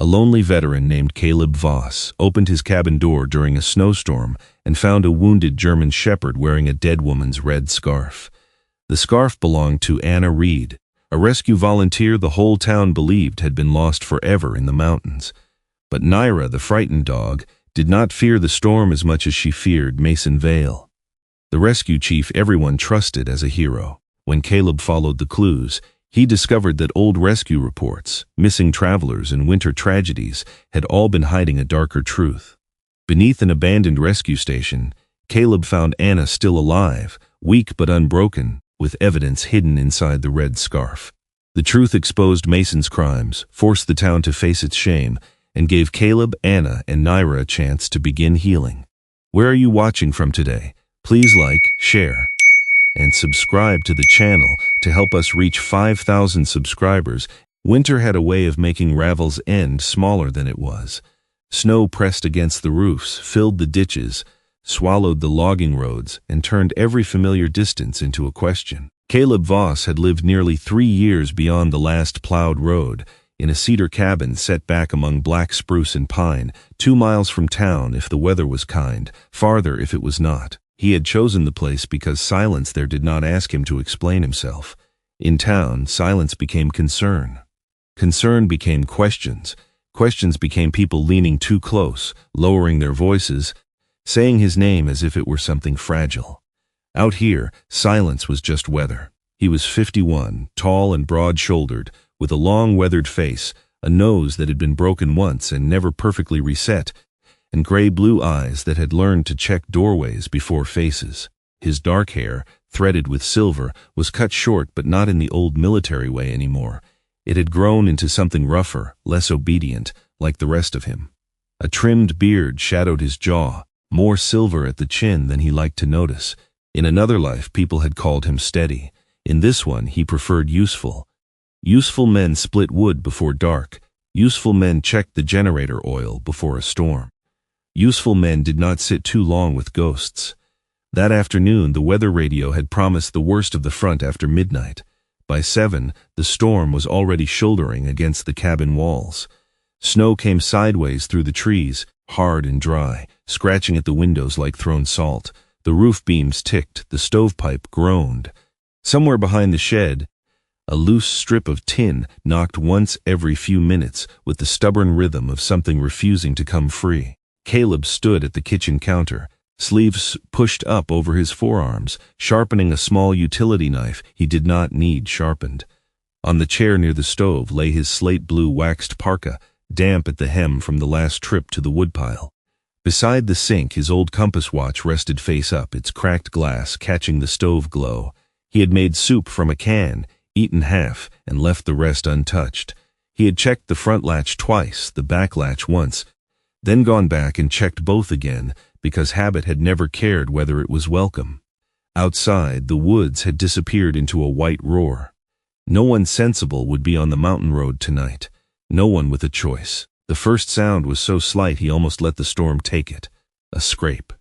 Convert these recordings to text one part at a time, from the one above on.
A lonely veteran named Caleb Voss opened his cabin door during a snowstorm and found a wounded German shepherd wearing a dead woman's red scarf. The scarf belonged to Anna Reed, a rescue volunteer the whole town believed had been lost forever in the mountains. But Naira, the frightened dog, did not fear the storm as much as she feared Mason Vale, the rescue chief everyone trusted as a hero. When Caleb followed the clues, he discovered that old rescue reports, missing travelers, and winter tragedies had all been hiding a darker truth. Beneath an abandoned rescue station, Caleb found Anna still alive, weak but unbroken, with evidence hidden inside the red scarf. The truth exposed Mason's crimes, forced the town to face its shame, and gave Caleb, Anna, and Naira a chance to begin healing. Where are you watching from today? Please like, share, and subscribe to the channel to help us reach 5,000 subscribers. Winter had a way of making Ravel's End smaller than it was. Snow pressed against the roofs, filled the ditches, swallowed the logging roads, and turned every familiar distance into a question. Caleb Voss had lived nearly 3 years beyond the last plowed road, in a cedar cabin set back among black spruce and pine, 2 miles from town if the weather was kind, farther if it was not. He had chosen the place because silence there did not ask him to explain himself. In town, silence became concern. Concern became questions. Questions became people leaning too close, lowering their voices, saying his name as if it were something fragile. Out here, silence was just weather. He was 51, tall and broad-shouldered, with a long weathered face, a nose that had been broken once and never perfectly reset, and gray-blue eyes that had learned to check doorways before faces. His dark hair, threaded with silver, was cut short but not in the old military way anymore. It had grown into something rougher, less obedient, like the rest of him. A trimmed beard shadowed his jaw, more silver at the chin than he liked to notice. In another life, people had called him steady. In this one, he preferred useful. Useful men split wood before dark. Useful men checked the generator oil before a storm. Useful men did not sit too long with ghosts. That afternoon, the weather radio had promised the worst of the front after midnight. By 7, the storm was already shouldering against the cabin walls. Snow came sideways through the trees, hard and dry, scratching at the windows like thrown salt. The roof beams ticked, the stovepipe groaned. Somewhere behind the shed, a loose strip of tin knocked once every few minutes with the stubborn rhythm of something refusing to come free. Caleb stood at the kitchen counter, sleeves pushed up over his forearms, sharpening a small utility knife he did not need sharpened. On the chair near the stove lay his slate-blue waxed parka, damp at the hem from the last trip to the woodpile. Beside the sink, his old compass watch rested face up, its cracked glass catching the stove glow. He had made soup from a can, eaten half, and left the rest untouched. He had checked the front latch twice, the back latch once, then gone back and checked both again, because habit had never cared whether it was welcome. Outside, the woods had disappeared into a white roar. No one sensible would be on the mountain road tonight. No one with a choice. The first sound was so slight he almost let the storm take it. A scrape.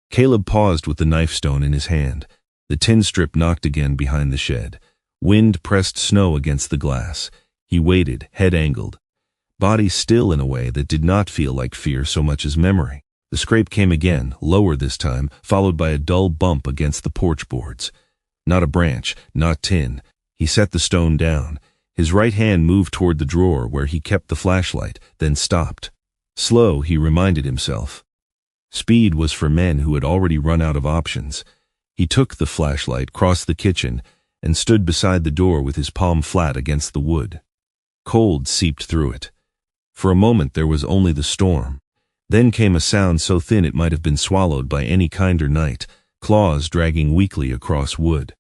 Caleb paused with the knife stone in his hand. The tin strip knocked again behind the shed. Wind pressed snow against the glass. He waited, head angled, body still in a way that did not feel like fear so much as memory. The scrape came again, lower this time, followed by a dull bump against the porch boards. Not a branch, not tin. He set the stone down. His right hand moved toward the drawer where he kept the flashlight, then stopped. Slow, he reminded himself. Speed was for men who had already run out of options. He took the flashlight, crossed the kitchen, and stood beside the door with his palm flat against the wood. Cold seeped through it. For a moment there was only the storm. Then came a sound so thin it might have been swallowed by any kinder night, claws dragging weakly across wood.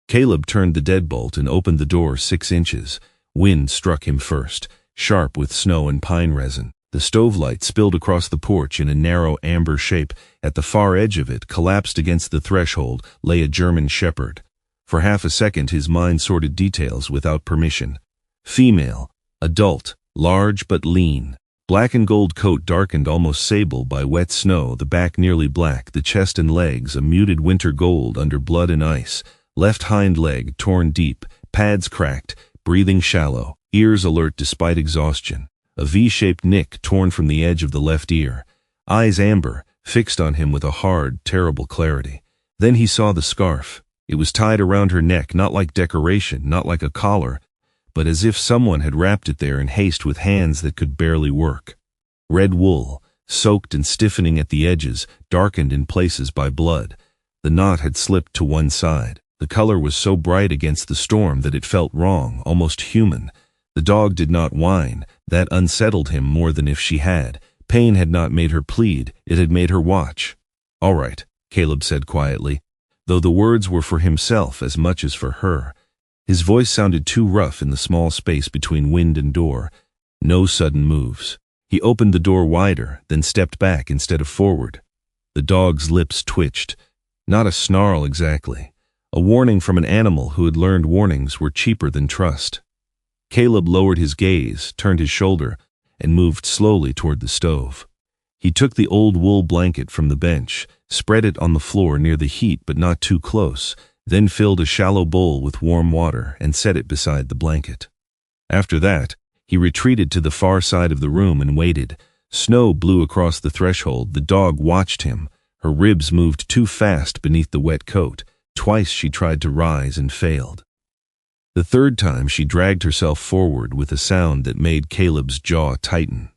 Caleb turned the deadbolt and opened the door 6 inches. Wind struck him first, sharp with snow and pine resin. The stove light spilled across the porch in a narrow amber shape. At the far edge of it, collapsed against the threshold, lay a German shepherd. For half a second his mind sorted details without permission. Female, adult, large but lean. Black and gold coat darkened almost sable by wet snow, the back nearly black, the chest and legs a muted winter gold under blood and ice. Left hind leg torn deep, pads cracked, breathing shallow, ears alert despite exhaustion. a V-shaped nick torn from the edge of the left ear, eyes amber, fixed on him with a hard, terrible clarity. Then he saw the scarf. It was tied around her neck, not like decoration, not like a collar, but as if someone had wrapped it there in haste with hands that could barely work. Red wool, soaked and stiffening at the edges, darkened in places by blood. The knot had slipped to one side. The color was so bright against the storm that it felt wrong, almost human. The dog did not whine. That unsettled him more than if she had. Pain had not made her plead, it had made her watch. "All right," Caleb said quietly, though the words were for himself as much as for her. His voice sounded too rough in the small space between wind and door. No sudden moves. He opened the door wider, then stepped back instead of forward. The dog's lips twitched. Not a snarl exactly. A warning from an animal who had learned warnings were cheaper than trust. Caleb lowered his gaze, turned his shoulder, and moved slowly toward the stove. He took the old wool blanket from the bench, spread it on the floor near the heat but not too close, then filled a shallow bowl with warm water and set it beside the blanket. After that, he retreated to the far side of the room and waited. Snow blew across the threshold. The dog watched him. Her ribs moved too fast beneath the wet coat. Twice she tried to rise and failed. The third time she dragged herself forward with a sound that made Caleb's jaw tighten.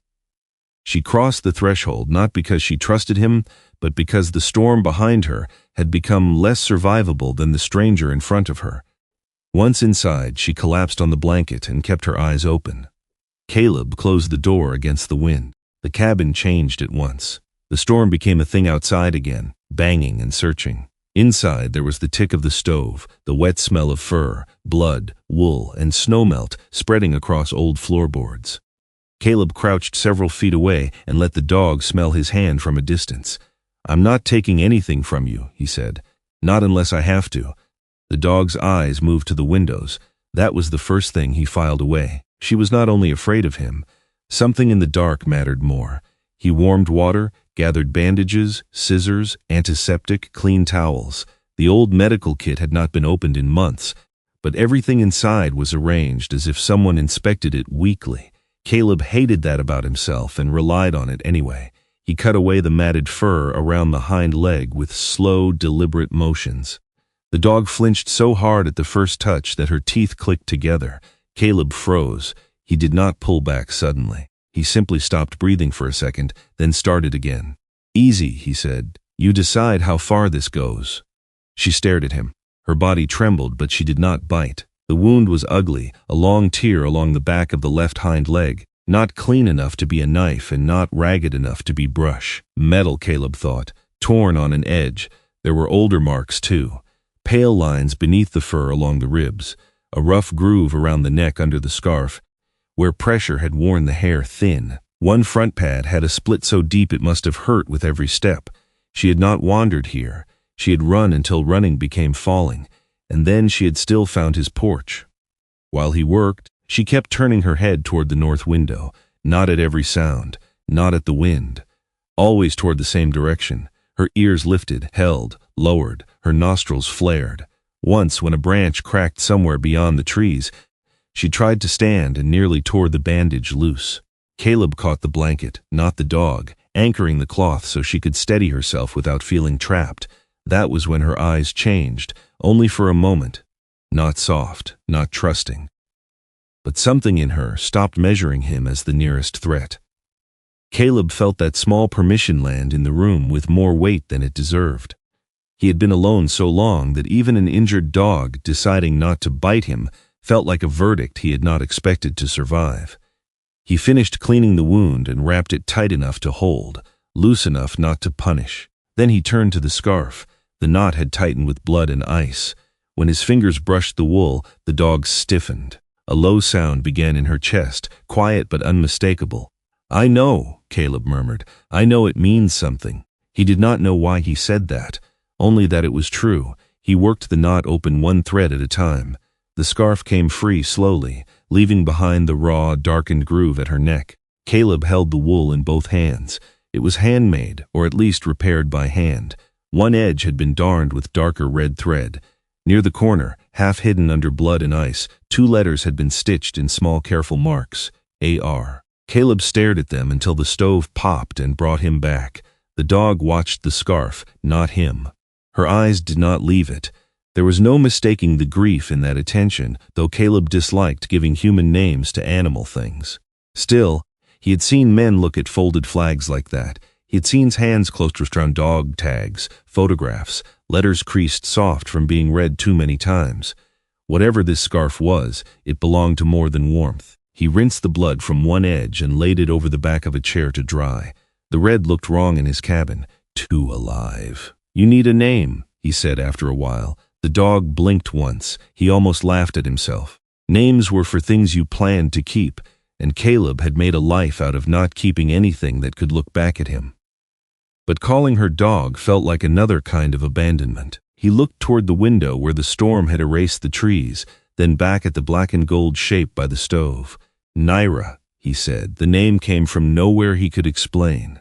She crossed the threshold not because she trusted him, but because the storm behind her had become less survivable than the stranger in front of her. Once inside, she collapsed on the blanket and kept her eyes open. Caleb closed the door against the wind. The cabin changed at once. The storm became a thing outside again, banging and searching. Inside, there was the tick of the stove, the wet smell of fur, blood, wool, and snowmelt spreading across old floorboards. Caleb crouched several feet away and let the dog smell his hand from a distance. "I'm not taking anything from you," he said. "Not unless I have to." The dog's eyes moved to the windows. That was the first thing he filed away. She was not only afraid of him. Something in the dark mattered more. He warmed water, gathered bandages, scissors, antiseptic, clean towels. The old medical kit had not been opened in months, but everything inside was arranged as if someone inspected it weekly. Caleb hated that about himself and relied on it anyway. He cut away the matted fur around the hind leg with slow, deliberate motions. The dog flinched so hard at the first touch that her teeth clicked together. Caleb froze. He did not pull back suddenly. He simply stopped breathing for a second, then started again. "Easy," he said. "You decide how far this goes." She stared at him. Her body trembled, but she did not bite. The wound was ugly, a long tear along the back of the left hind leg. Not clean enough to be a knife and not ragged enough to be brush. Metal, Caleb thought, torn on an edge. There were older marks, too. Pale lines beneath the fur along the ribs. A rough groove around the neck under the scarf, where pressure had worn the hair thin. One front pad had a split so deep it must have hurt with every step. She had not wandered here. She had run until running became falling, and then she had still found his porch. While he worked, she kept turning her head toward the north window, not at every sound, not at the wind, always toward the same direction. Her ears lifted, held, lowered, her nostrils flared. Once, when a branch cracked somewhere beyond the trees, she tried to stand and nearly tore the bandage loose. Caleb caught the blanket, not the dog, anchoring the cloth so she could steady herself without feeling trapped. That was when her eyes changed, only for a moment. Not soft, not trusting. But something in her stopped measuring him as the nearest threat. Caleb felt that small permission land in the room with more weight than it deserved. He had been alone so long that even an injured dog deciding not to bite him felt like a verdict he had not expected to survive. He finished cleaning the wound and wrapped it tight enough to hold, loose enough not to punish. Then he turned to the scarf. The knot had tightened with blood and ice. When his fingers brushed the wool, the dog stiffened. A low sound began in her chest, quiet but unmistakable. "I know," Caleb murmured. "I know it means something." He did not know why he said that, only that it was true. He worked the knot open one thread at a time. The scarf came free slowly, leaving behind the raw, darkened groove at her neck. Caleb held the wool in both hands. It was handmade, or at least repaired by hand. One edge had been darned with darker red thread. Near the corner, half hidden under blood and ice, 2 letters had been stitched in small, careful marks. A.R. Caleb stared at them until the stove popped and brought him back. The dog watched the scarf, not him. Her eyes did not leave it. There was no mistaking the grief in that attention, though Caleb disliked giving human names to animal things. Still, he had seen men look at folded flags like that. He had seen hands closed around dog tags, photographs, letters creased soft from being read too many times. Whatever this scarf was, it belonged to more than warmth. He rinsed the blood from one edge and laid it over the back of a chair to dry. The red looked wrong in his cabin. Too alive. "You need a name," he said after a while. The dog blinked once. He almost laughed at himself. Names were for things you planned to keep, and Caleb had made a life out of not keeping anything that could look back at him. But calling her dog felt like another kind of abandonment. He looked toward the window where the storm had erased the trees, then back at the black and gold shape by the stove. "Naira," he said. The name came from nowhere he could explain.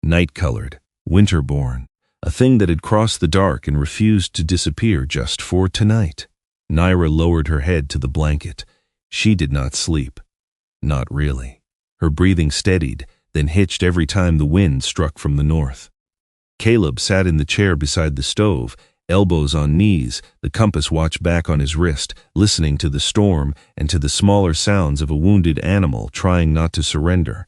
Night-colored, winter-born, a thing that had crossed the dark and refused to disappear just for tonight. Naira lowered her head to the blanket. She did not sleep. Not really. Her breathing steadied, then hitched every time the wind struck from the north. Caleb sat in the chair beside the stove, elbows on knees, the compass watch back on his wrist, listening to the storm and to the smaller sounds of a wounded animal trying not to surrender.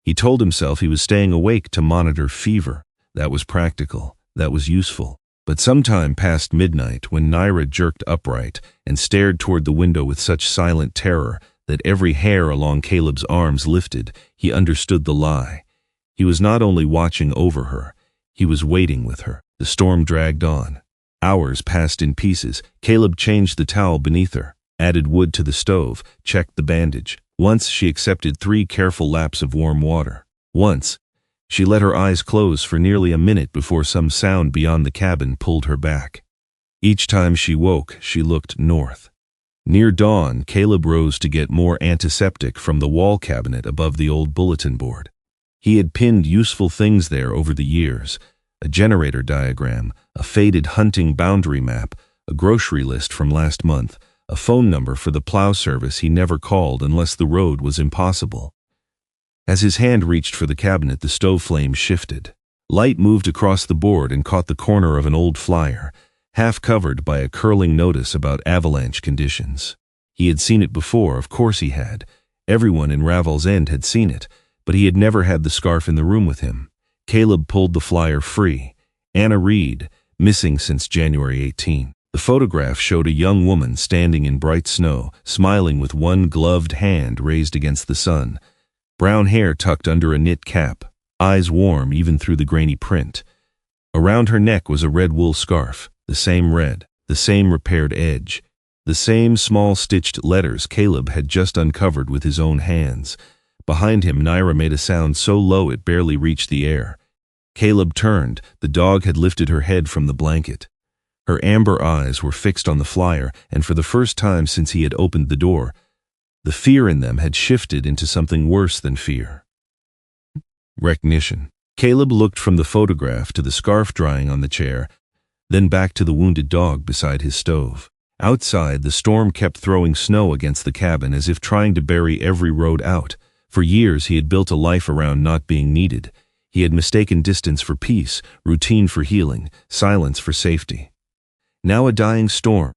He told himself he was staying awake to monitor fever. That was practical. That was useful. But sometime past midnight, when Naira jerked upright and stared toward the window with such silent terror that every hair along Caleb's arms lifted, he understood the lie. He was not only watching over her, he was waiting with her. The storm dragged on. Hours passed in pieces. Caleb changed the towel beneath her, added wood to the stove, checked the bandage. Once she accepted 3 careful laps of warm water. Once, she let her eyes close for nearly a minute before some sound beyond the cabin pulled her back. Each time she woke, she looked north. Near dawn, Caleb rose to get more antiseptic from the wall cabinet above the old bulletin board. He had pinned useful things there over the years: a generator diagram, a faded hunting boundary map, a grocery list from last month, a phone number for the plow service he never called unless the road was impossible. As his hand reached for the cabinet, the stove flame shifted. Light moved across the board and caught the corner of an old flyer, half covered by a curling notice about avalanche conditions. He had seen it before, of course he had. Everyone in Ravel's End had seen it, but he had never had the scarf in the room with him. Caleb pulled the flyer free. Anna Reed, missing since January 18. The photograph showed a young woman standing in bright snow, smiling with one gloved hand raised against the sun. Brown hair tucked under a knit cap, eyes warm even through the grainy print. Around her neck was a red wool scarf, the same red, the same repaired edge, the same small stitched letters Caleb had just uncovered with his own hands. Behind him, Naira made a sound so low it barely reached the air. Caleb turned. The dog had lifted her head from the blanket. Her amber eyes were fixed on the flyer, and for the first time since he had opened the door, the fear in them had shifted into something worse than fear. Recognition. Caleb looked from the photograph to the scarf drying on the chair, then back to the wounded dog beside his stove. Outside, the storm kept throwing snow against the cabin as if trying to bury every road out. For years he had built a life around not being needed. He had mistaken distance for peace, routine for healing, silence for safety. Now a dying storm,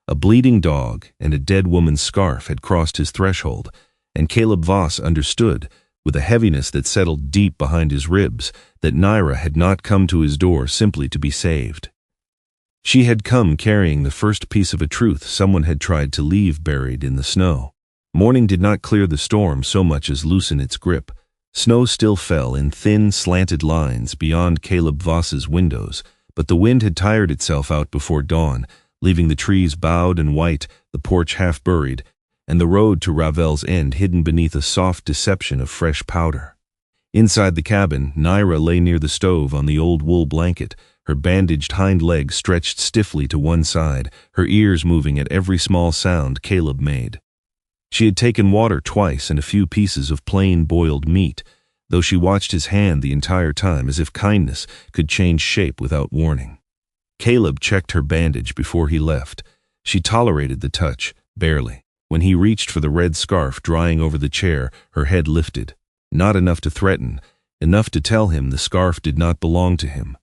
a bleeding dog, and a dead woman's scarf had crossed his threshold, and Caleb Voss understood, with a heaviness that settled deep behind his ribs, that Naira had not come to his door simply to be saved. She had come carrying the first piece of a truth someone had tried to leave buried in the snow. Morning did not clear the storm so much as loosen its grip. Snow still fell in thin, slanted lines beyond Caleb Voss's windows, but the wind had tired itself out before dawn, leaving the trees bowed and white, the porch half buried, and the road to Ravel's End hidden beneath a soft deception of fresh powder. Inside the cabin, Naira lay near the stove on the old wool blanket, her bandaged hind leg stretched stiffly to one side, her ears moving at every small sound Caleb made. She had taken water twice and a few pieces of plain boiled meat, though she watched his hand the entire time as if kindness could change shape without warning. Caleb checked her bandage before he left. She tolerated the touch, barely. When he reached for the red scarf drying over the chair, her head lifted. Not enough to threaten, enough to tell him the scarf did not belong to him.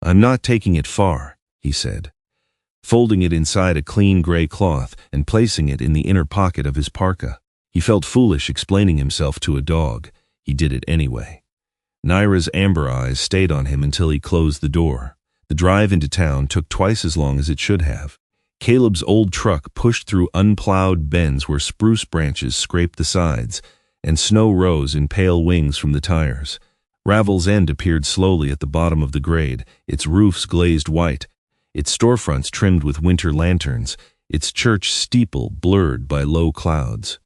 "I'm not taking it far," he said, folding it inside a clean gray cloth and placing it in the inner pocket of his parka. He felt foolish explaining himself to a dog. He did it anyway. Naira's amber eyes stayed on him until he closed the door. The drive into town took twice as long as it should have. Caleb's old truck pushed through unplowed bends where spruce branches scraped the sides, and snow rose in pale wings from the tires. Ravel's End appeared slowly at the bottom of the grade, its roofs glazed white, its storefronts trimmed with winter lanterns, its church steeple blurred by low clouds.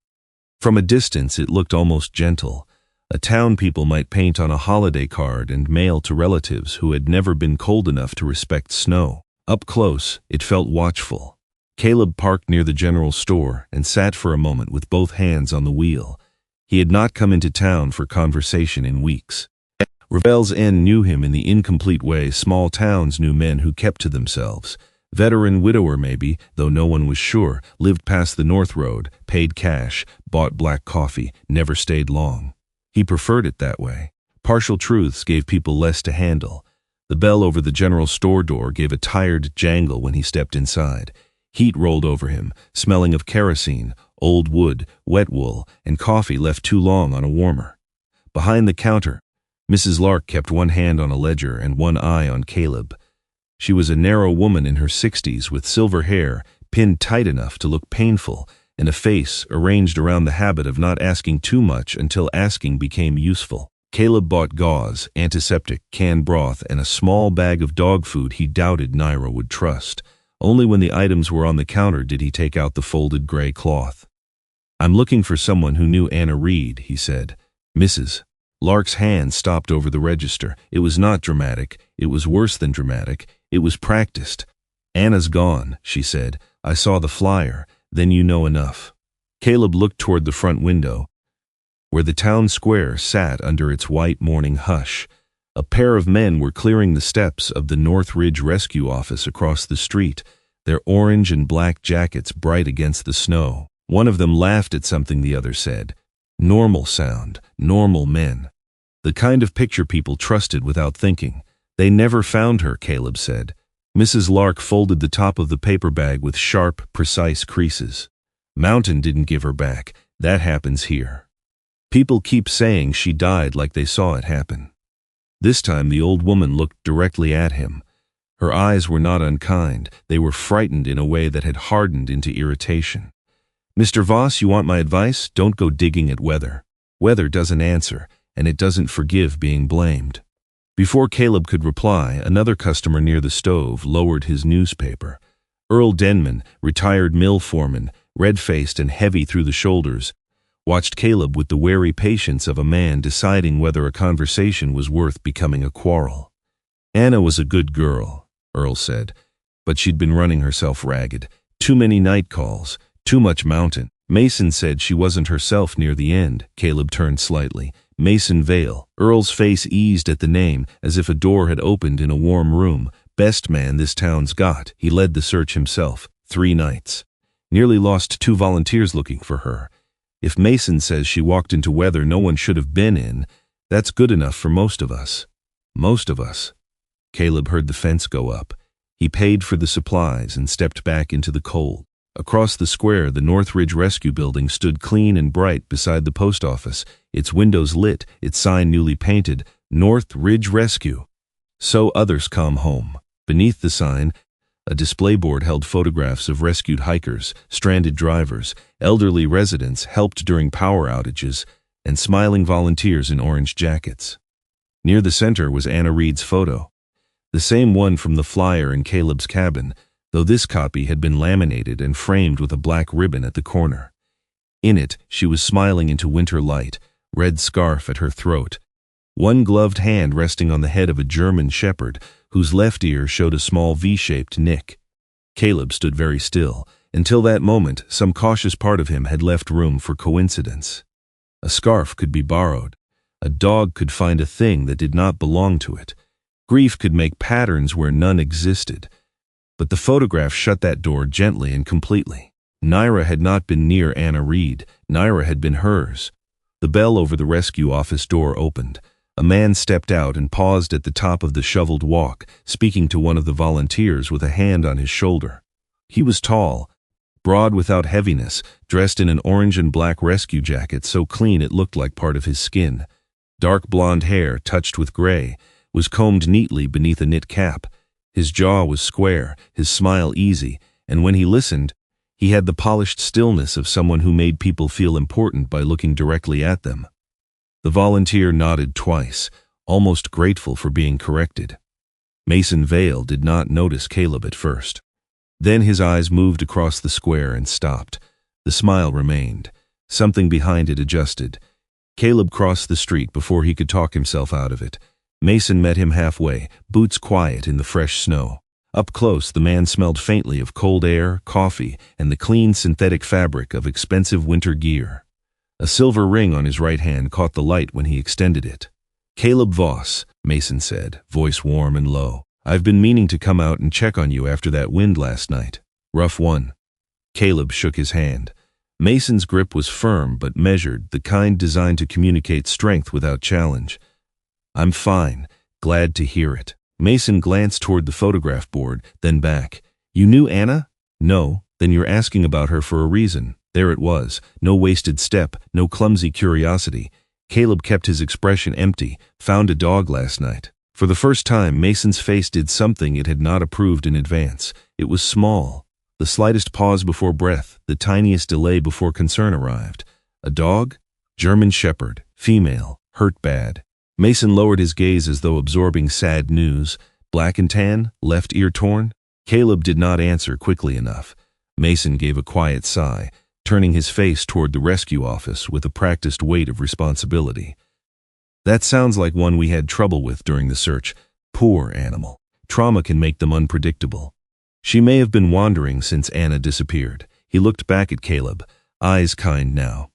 From a distance it looked almost gentle, a town people might paint on a holiday card and mail to relatives who had never been cold enough to respect snow. Up close, it felt watchful. Caleb parked near the general store and sat for a moment with both hands on the wheel. He had not come into town for conversation in weeks. Ravel's End knew him in the incomplete way small towns knew men who kept to themselves. Veteran widower maybe, though no one was sure, lived past the North Road, paid cash, bought black coffee, never stayed long. He preferred it that way. Partial truths gave people less to handle. The bell over the general store door gave a tired jangle when he stepped inside. Heat rolled over him, smelling of kerosene, old wood, wet wool, and coffee left too long on a warmer. Behind the counter, Mrs. Lark kept one hand on a ledger and one eye on Caleb. She was a narrow woman in her 60s with silver hair, pinned tight enough to look painful, and a face arranged around the habit of not asking too much until asking became useful. Caleb bought gauze, antiseptic, canned broth, and a small bag of dog food he doubted Naira would trust. Only when the items were on the counter did he take out the folded gray cloth. "I'm looking for someone who knew Anna Reed," he said. "Mrs." Lark's hand stopped over the register. It was not dramatic. It was worse than dramatic. It was practiced. "Anna's gone," she said. "I saw the flyer. Then you know enough." Caleb looked toward the front window, where the town square sat under its white morning hush. A pair of men were clearing the steps of the North Ridge Rescue Office across the street, their orange and black jackets bright against the snow. One of them laughed at something the other said. Normal sound, normal men. The kind of picture people trusted without thinking. "They never found her," Caleb said. Mrs. Lark folded the top of the paper bag with sharp, precise creases. "Mountain didn't give her back. That happens here. People keep saying she died like they saw it happen." This time the old woman looked directly at him. Her eyes were not unkind. They were frightened in a way that had hardened into irritation. "Mr. Voss, you want my advice? Don't go digging at weather. Weather doesn't answer, and it doesn't forgive being blamed." Before Caleb could reply, another customer near the stove lowered his newspaper. Earl Denman, retired mill foreman, red-faced and heavy through the shoulders, watched Caleb with the wary patience of a man deciding whether a conversation was worth becoming a quarrel. "Anna was a good girl," Earl said, "but she'd been running herself ragged. Too many night calls, too much mountain. Mason said she wasn't herself near the end." Caleb turned slightly. "Mason Vale." Earl's face eased at the name, as if a door had opened in a warm room. "Best man this town's got. He led the search himself. 3 nights. Nearly lost 2 volunteers looking for her. If Mason says she walked into weather no one should have been in, that's good enough for most of us." Most of us. Caleb heard the fence go up. He paid for the supplies and stepped back into the cold. Across the square, the Northridge Rescue Building stood clean and bright beside the post office, its windows lit, its sign newly painted, North Ridge Rescue. "So others come home." Beneath the sign, a display board held photographs of rescued hikers, stranded drivers, elderly residents helped during power outages, and smiling volunteers in orange jackets. Near the center was Anna Reed's photo, the same one from the flyer in Caleb's cabin, though this copy had been laminated and framed with a black ribbon at the corner. In it, she was smiling into winter light, red scarf at her throat, one gloved hand resting on the head of a German shepherd, whose left ear showed a small V-shaped nick. Caleb stood very still. Until that moment, some cautious part of him had left room for coincidence. A scarf could be borrowed. A dog could find a thing that did not belong to it. Grief could make patterns where none existed. But the photograph shut that door gently and completely. Naira had not been near Anna Reed. Naira had been hers. The bell over the rescue office door opened. A man stepped out and paused at the top of the shoveled walk, speaking to one of the volunteers with a hand on his shoulder. He was tall, broad without heaviness, dressed in an orange and black rescue jacket so clean it looked like part of his skin. Dark blonde hair, touched with gray, was combed neatly beneath a knit cap. His jaw was square, his smile easy, and when he listened, he had the polished stillness of someone who made people feel important by looking directly at them. The volunteer nodded twice, almost grateful for being corrected. Mason Vale did not notice Caleb at first. Then his eyes moved across the square and stopped. The smile remained. Something behind it adjusted. Caleb crossed the street before he could talk himself out of it. Mason met him halfway, boots quiet in the fresh snow. Up close, the man smelled faintly of cold air, coffee, and the clean synthetic fabric of expensive winter gear. A silver ring on his right hand caught the light when he extended it. "Caleb Voss," Mason said, voice warm and low. "I've been meaning to come out and check on you after that wind last night. Rough one." Caleb shook his hand. Mason's grip was firm but measured, the kind designed to communicate strength without challenge. "I'm fine. Glad to hear it." Mason glanced toward the photograph board, then back. "You knew Anna?" "No." "Then you're asking about her for a reason." There it was. No wasted step, no clumsy curiosity. Caleb kept his expression empty. "Found a dog last night." For the first time, Mason's face did something it had not approved in advance. It was small. The slightest pause before breath, the tiniest delay before concern arrived. A dog? German Shepherd, female, hurt bad. Mason lowered his gaze as though absorbing sad news. Black and tan, left ear torn? Caleb did not answer quickly enough. Mason gave a quiet sigh, turning his face toward the rescue office with a practiced weight of responsibility. "That sounds like one we had trouble with during the search. Poor animal. Trauma can make them unpredictable. She may have been wandering since Anna disappeared." He looked back at Caleb, eyes kind now.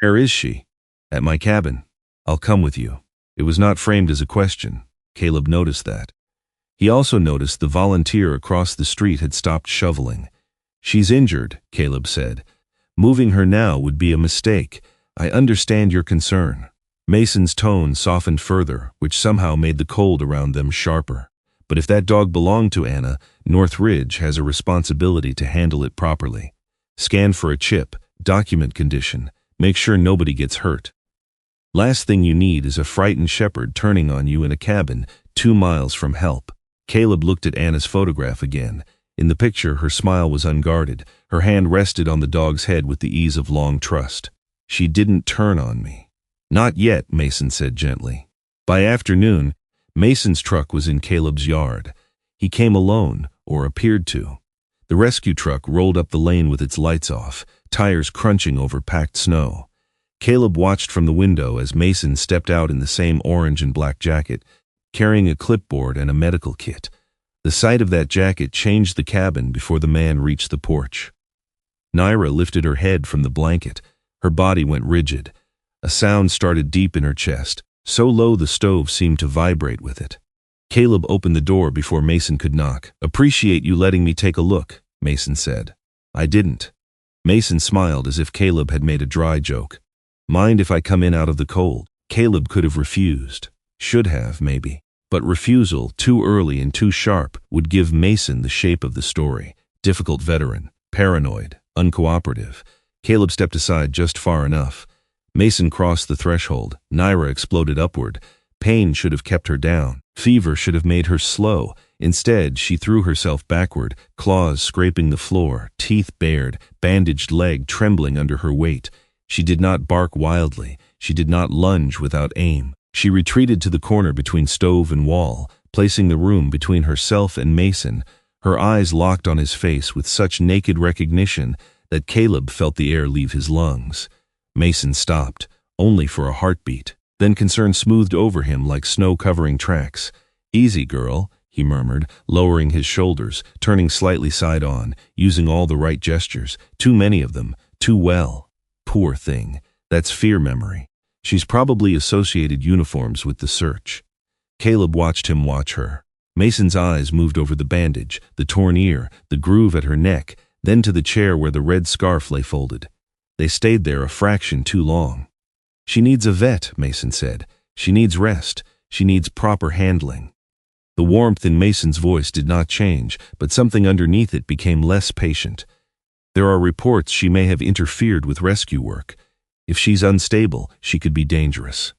"Where is she?" "At my cabin. I'll come with you." It was not framed as a question. Caleb noticed that. He also noticed the volunteer across the street had stopped shoveling. "She's injured," Caleb said. "Moving her now would be a mistake. I understand your concern." Mason's tone softened further, which somehow made the cold around them sharper. "But if that dog belonged to Anna, Northridge has a responsibility to handle it properly. Scan for a chip, document condition, make sure nobody gets hurt. Last thing you need is a frightened shepherd turning on you in a cabin 2 miles from help." Caleb looked at Anna's photograph again. In the picture, her smile was unguarded. Her hand rested on the dog's head with the ease of long trust. "She didn't turn on me." "Not yet," Mason said gently. By afternoon, Mason's truck was in Caleb's yard. He came alone, or appeared to. The rescue truck rolled up the lane with its lights off, tires crunching over packed snow. Caleb watched from the window as Mason stepped out in the same orange and black jacket, carrying a clipboard and a medical kit. The sight of that jacket changed the cabin before the man reached the porch. Naira lifted her head from the blanket. Her body went rigid. A sound started deep in her chest, so low the stove seemed to vibrate with it. Caleb opened the door before Mason could knock. "Appreciate you letting me take a look," Mason said. "I didn't." Mason smiled as if Caleb had made a dry joke. "Mind if I come in out of the cold?" Caleb could have refused. Should have, maybe. But refusal, too early and too sharp, would give Mason the shape of the story. Difficult veteran, paranoid, uncooperative. Caleb stepped aside just far enough. Mason crossed the threshold. Naira exploded upward. Pain should have kept her down. Fever should have made her slow. Instead, she threw herself backward, claws scraping the floor, teeth bared, bandaged leg trembling under her weight. She did not bark wildly. She did not lunge without aim. She retreated to the corner between stove and wall, placing the room between herself and Mason, her eyes locked on his face with such naked recognition that Caleb felt the air leave his lungs. Mason stopped, only for a heartbeat. Then concern smoothed over him like snow-covering tracks. "Easy, girl," he murmured, lowering his shoulders, turning slightly side-on, using all the right gestures, too many of them, too well. Poor thing. That's fear memory. She's probably associated uniforms with the search. Caleb watched him watch her. Mason's eyes moved over the bandage, the torn ear, the groove at her neck, then to the chair where the red scarf lay folded. They stayed there a fraction too long. She needs a vet, Mason said. She needs rest. She needs proper handling. The warmth in Mason's voice did not change, but something underneath it became less patient. There are reports she may have interfered with rescue work. If she's unstable, she could be dangerous.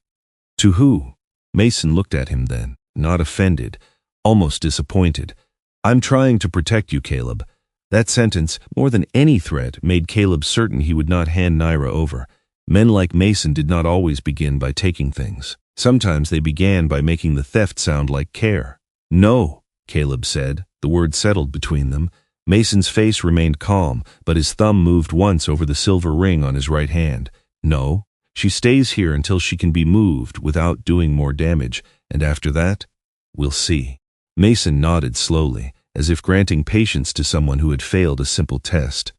To who? Mason looked at him then, not offended, almost disappointed. I'm trying to protect you, Caleb. That sentence, more than any threat, made Caleb certain he would not hand Naira over. Men like Mason did not always begin by taking things. Sometimes they began by making the theft sound like care. No, Caleb said. The word settled between them. Mason's face remained calm, but his thumb moved once over the silver ring on his right hand. No, she stays here until she can be moved without doing more damage, and after that, we'll see. Mason nodded slowly, as if granting patience to someone who had failed a simple test.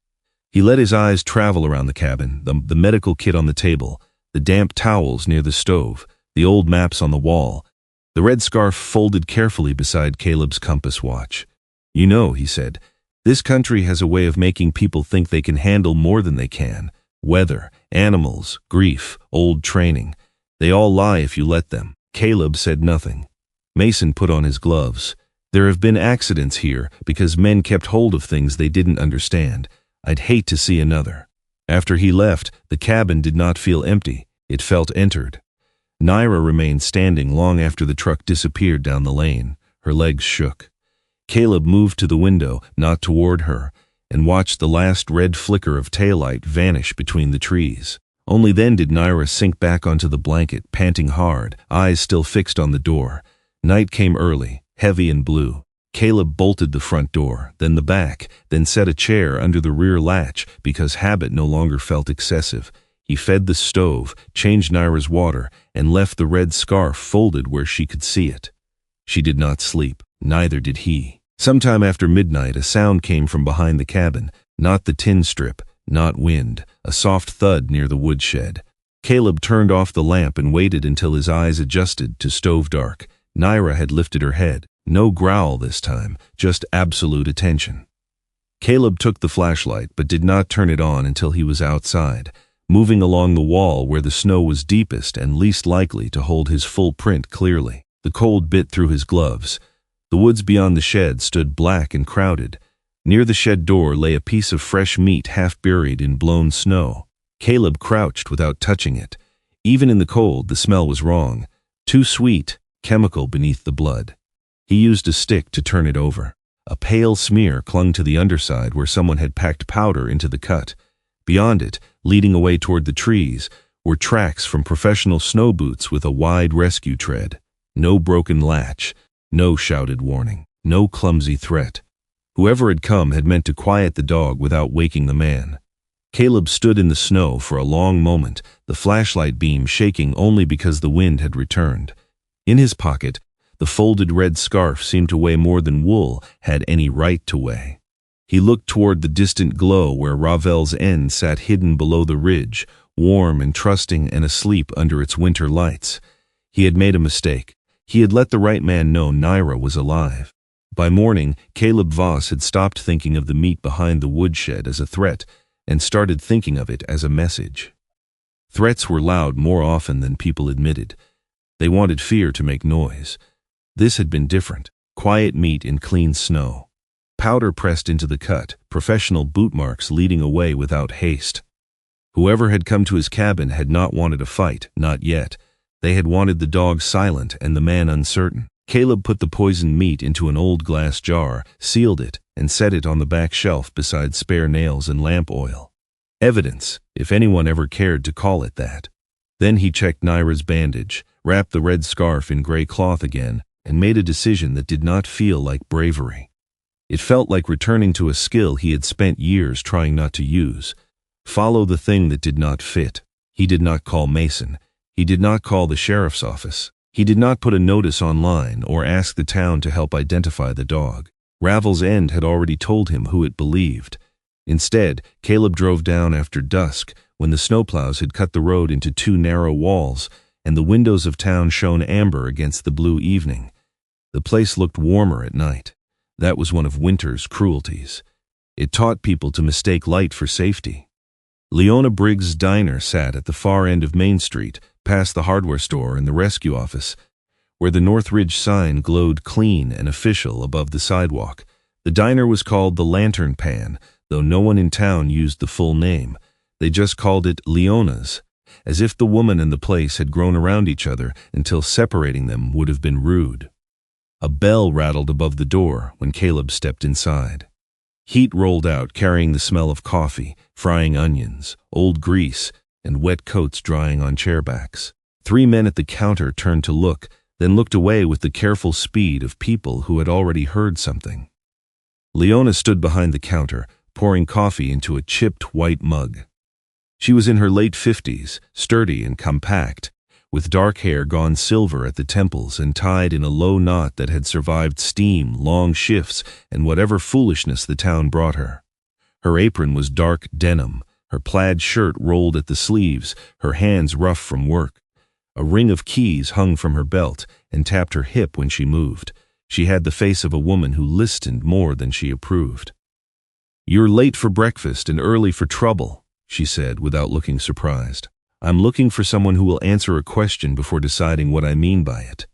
He let his eyes travel around the cabin, the medical kit on the table, the damp towels near the stove, the old maps on the wall, the red scarf folded carefully beside Caleb's compass watch. You know, he said, this country has a way of making people think they can handle more than they can. Weather, animals, grief, old training. They all lie if you let them. Caleb said nothing. Mason put on his gloves. There have been accidents here because men kept hold of things they didn't understand. I'd hate to see another. After he left, the cabin did not feel empty. It felt entered. Naira remained standing long after the truck disappeared down the lane. Her legs shook. Caleb moved to the window, not toward her, and watched the last red flicker of taillight vanish between the trees. Only then did Naira sink back onto the blanket, panting hard, eyes still fixed on the door. Night came early, heavy and blue. Caleb bolted the front door, then the back, then set a chair under the rear latch because habit no longer felt excessive. He fed the stove, changed Naira's water, and left the red scarf folded where she could see it. She did not sleep. Neither did he. Sometime after midnight, a sound came from behind the cabin, not the tin strip, not wind, a soft thud near the woodshed. Caleb turned off the lamp and waited until his eyes adjusted to stove dark. Naira had lifted her head. No growl this time, just absolute attention. Caleb took the flashlight but did not turn it on until he was outside, moving along the wall where the snow was deepest and least likely to hold his full print clearly. The cold bit through his gloves. The woods beyond the shed stood black and crowded. Near the shed door lay a piece of fresh meat half buried in blown snow. Caleb crouched without touching it. Even in the cold, the smell was wrong. Too sweet, chemical beneath the blood. He used a stick to turn it over. A pale smear clung to the underside where someone had packed powder into the cut. Beyond it, leading away toward the trees, were tracks from professional snow boots with a wide rescue tread. No broken latch, no shouted warning, no clumsy threat. Whoever had come had meant to quiet the dog without waking the man. Caleb stood in the snow for a long moment, the flashlight beam shaking only because the wind had returned. In his pocket, the folded red scarf seemed to weigh more than wool had any right to weigh. He looked toward the distant glow where Ravel's end sat hidden below the ridge, warm and trusting and asleep under its winter lights. He had made a mistake. He had let the right man know Naira was alive. By morning, Caleb Voss had stopped thinking of the meat behind the woodshed as a threat and started thinking of it as a message. Threats were loud more often than people admitted. They wanted fear to make noise. This had been different. Quiet meat in clean snow. Powder pressed into the cut, professional boot marks leading away without haste. Whoever had come to his cabin had not wanted a fight, not yet. They had wanted the dog silent and the man uncertain. Caleb put the poisoned meat into an old glass jar, sealed it, and set it on the back shelf beside spare nails and lamp oil. Evidence, if anyone ever cared to call it that. Then he checked Naira's bandage, wrapped the red scarf in gray cloth again, and made a decision that did not feel like bravery. It felt like returning to a skill he had spent years trying not to use. Follow the thing that did not fit. He did not call Mason. He did not call the sheriff's office. He did not put a notice online or ask the town to help identify the dog. Ravel's End had already told him who it believed. Instead, Caleb drove down after dusk when the snowplows had cut the road into two narrow walls and the windows of town shone amber against the blue evening. The place looked warmer at night. That was one of winter's cruelties. It taught people to mistake light for safety. Leona Briggs' diner sat at the far end of Main Street, past the hardware store and the rescue office, where the Northridge sign glowed clean and official above the sidewalk. The diner was called the Lantern Pan, though no one in town used the full name. They just called it Leona's, as if the woman and the place had grown around each other until separating them would have been rude. A bell rattled above the door when Caleb stepped inside. Heat rolled out, carrying the smell of coffee, frying onions, old grease, and wet coats drying on chairbacks. 3 men at the counter turned to look, then looked away with the careful speed of people who had already heard something. Leona stood behind the counter, pouring coffee into a chipped white mug. She was in her late 50s, sturdy and compact, with dark hair gone silver at the temples and tied in a low knot that had survived steam, long shifts, and whatever foolishness the town brought her. Her apron was dark denim, her plaid shirt rolled at the sleeves, her hands rough from work. A ring of keys hung from her belt and tapped her hip when she moved. She had the face of a woman who listened more than she approved. "You're late for breakfast and early for trouble," she said without looking surprised. "I'm looking for someone who will answer a question before deciding what I mean by it."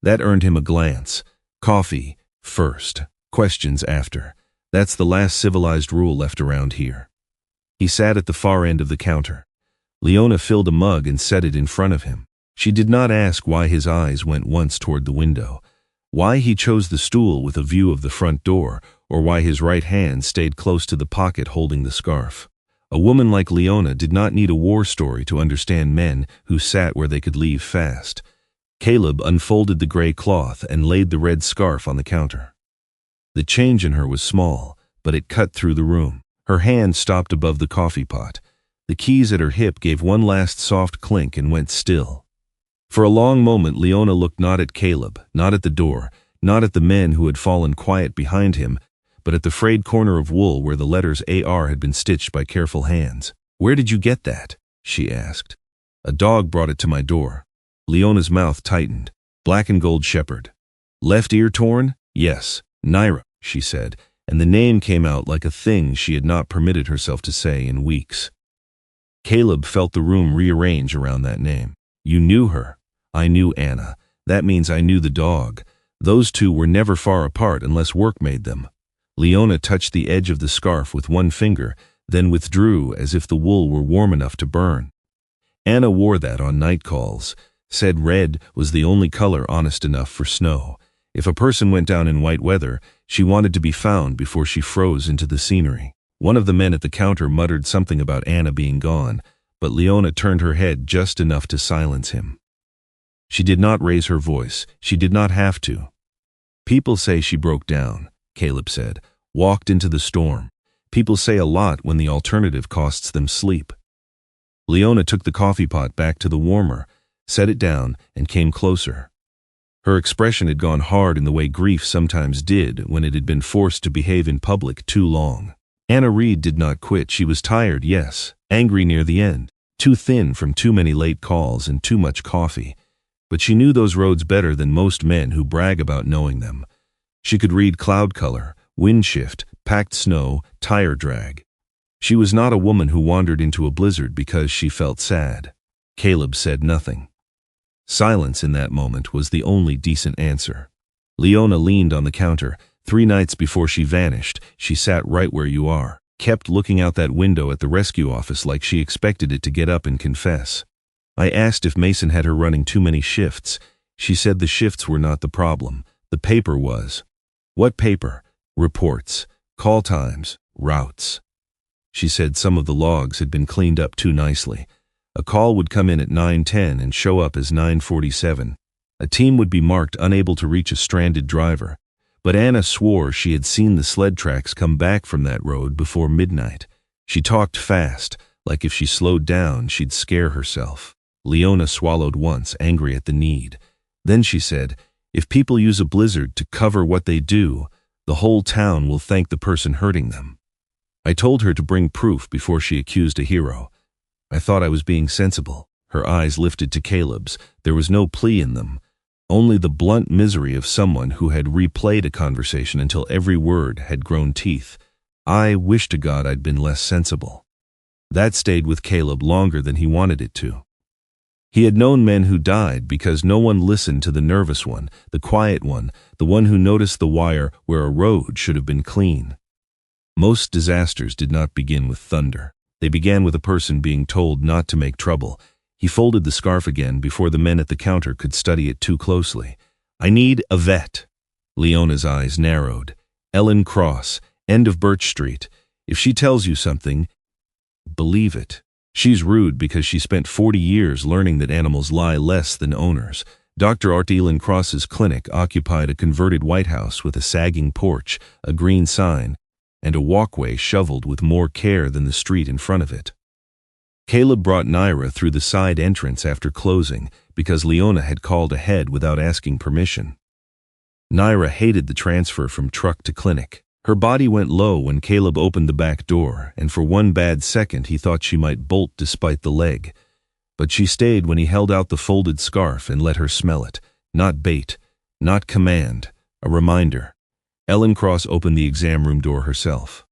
That earned him a glance. Coffee first, questions after. That's the last civilized rule left around here. He sat at the far end of the counter. Leona filled a mug and set it in front of him. She did not ask why his eyes went once toward the window, why he chose the stool with a view of the front door, or why his right hand stayed close to the pocket holding the scarf. A woman like Leona did not need a war story to understand men who sat where they could leave fast. Caleb unfolded the gray cloth and laid the red scarf on the counter. The change in her was small, but it cut through the room. Her hand stopped above the coffee pot. The keys at her hip gave one last soft clink and went still. For a long moment, Leona looked not at Caleb, not at the door, not at the men who had fallen quiet behind him, but at the frayed corner of wool where the letters AR had been stitched by careful hands. "Where did you get that?" she asked. "A dog brought it to my door." Leona's mouth tightened. "Black and gold shepherd." "Left ear torn?" "Yes. Naira," she said, and the name came out like a thing she had not permitted herself to say in weeks. Caleb felt the room rearrange around that name. "You knew her." "I knew Anna. That means I knew the dog. Those two were never far apart unless work made them." Leona touched the edge of the scarf with one finger, then withdrew as if the wool were warm enough to burn. Anna wore that on night calls, said red was the only color honest enough for snow. If a person went down in white weather, she wanted to be found before she froze into the scenery. One of the men at the counter muttered something about Anna being gone, but Leona turned her head just enough to silence him. She did not raise her voice. She did not have to. "People say she broke down," Caleb said. "Walked into the storm. People say a lot when the alternative costs them sleep." Leona took the coffee pot back to the warmer, set it down, and came closer. Her expression had gone hard in the way grief sometimes did when it had been forced to behave in public too long. Anna Reed did not quit. She was tired, yes, angry near the end, too thin from too many late calls and too much coffee. But she knew those roads better than most men who brag about knowing them. She could read cloud color, wind shift, packed snow, tire drag. She was not a woman who wandered into a blizzard because she felt sad. Caleb said nothing. Silence in that moment was the only decent answer. Leona leaned on the counter. 3 nights before she vanished, she sat right where you are, kept looking out that window at the rescue office like she expected it to get up and confess. I asked if Mason had her running too many shifts. She said the shifts were not the problem. The paper was. What paper? Reports, call times, routes. She said some of the logs had been cleaned up too nicely. A call would come in at 9:10 and show up as 9:47. A team would be marked unable to reach a stranded driver. But Anna swore she had seen the sled tracks come back from that road before midnight. She talked fast, like if she slowed down, she'd scare herself. Leona swallowed once, angry at the need. Then she said, if people use a blizzard to cover what they do, the whole town will thank the person hurting them. I told her to bring proof before she accused a hero. I thought I was being sensible. Her eyes lifted to Caleb's. There was no plea in them, only the blunt misery of someone who had replayed a conversation until every word had grown teeth. I wish to God I'd been less sensible. That stayed with Caleb longer than he wanted it to. He had known men who died because no one listened to the nervous one, the quiet one, the one who noticed the wire where a road should have been clean. Most disasters did not begin with thunder. They began with a person being told not to make trouble. He folded the scarf again before the men at the counter could study it too closely. "I need a vet." Leona's eyes narrowed. "Ellen Cross, end of Birch Street. If she tells you something, believe it. She's rude because she spent 40 years learning that animals lie less than owners." Dr. Ellen Cross's clinic occupied a converted White House with a sagging porch, a green sign, and a walkway shoveled with more care than the street in front of it. Caleb brought Naira through the side entrance after closing because Leona had called ahead without asking permission. Naira hated the transfer from truck to clinic. Her body went low when Caleb opened the back door, and for one bad second he thought she might bolt despite the leg. But she stayed when he held out the folded scarf and let her smell it. Not bait, not command, a reminder. Ellen Cross opened the exam room door herself.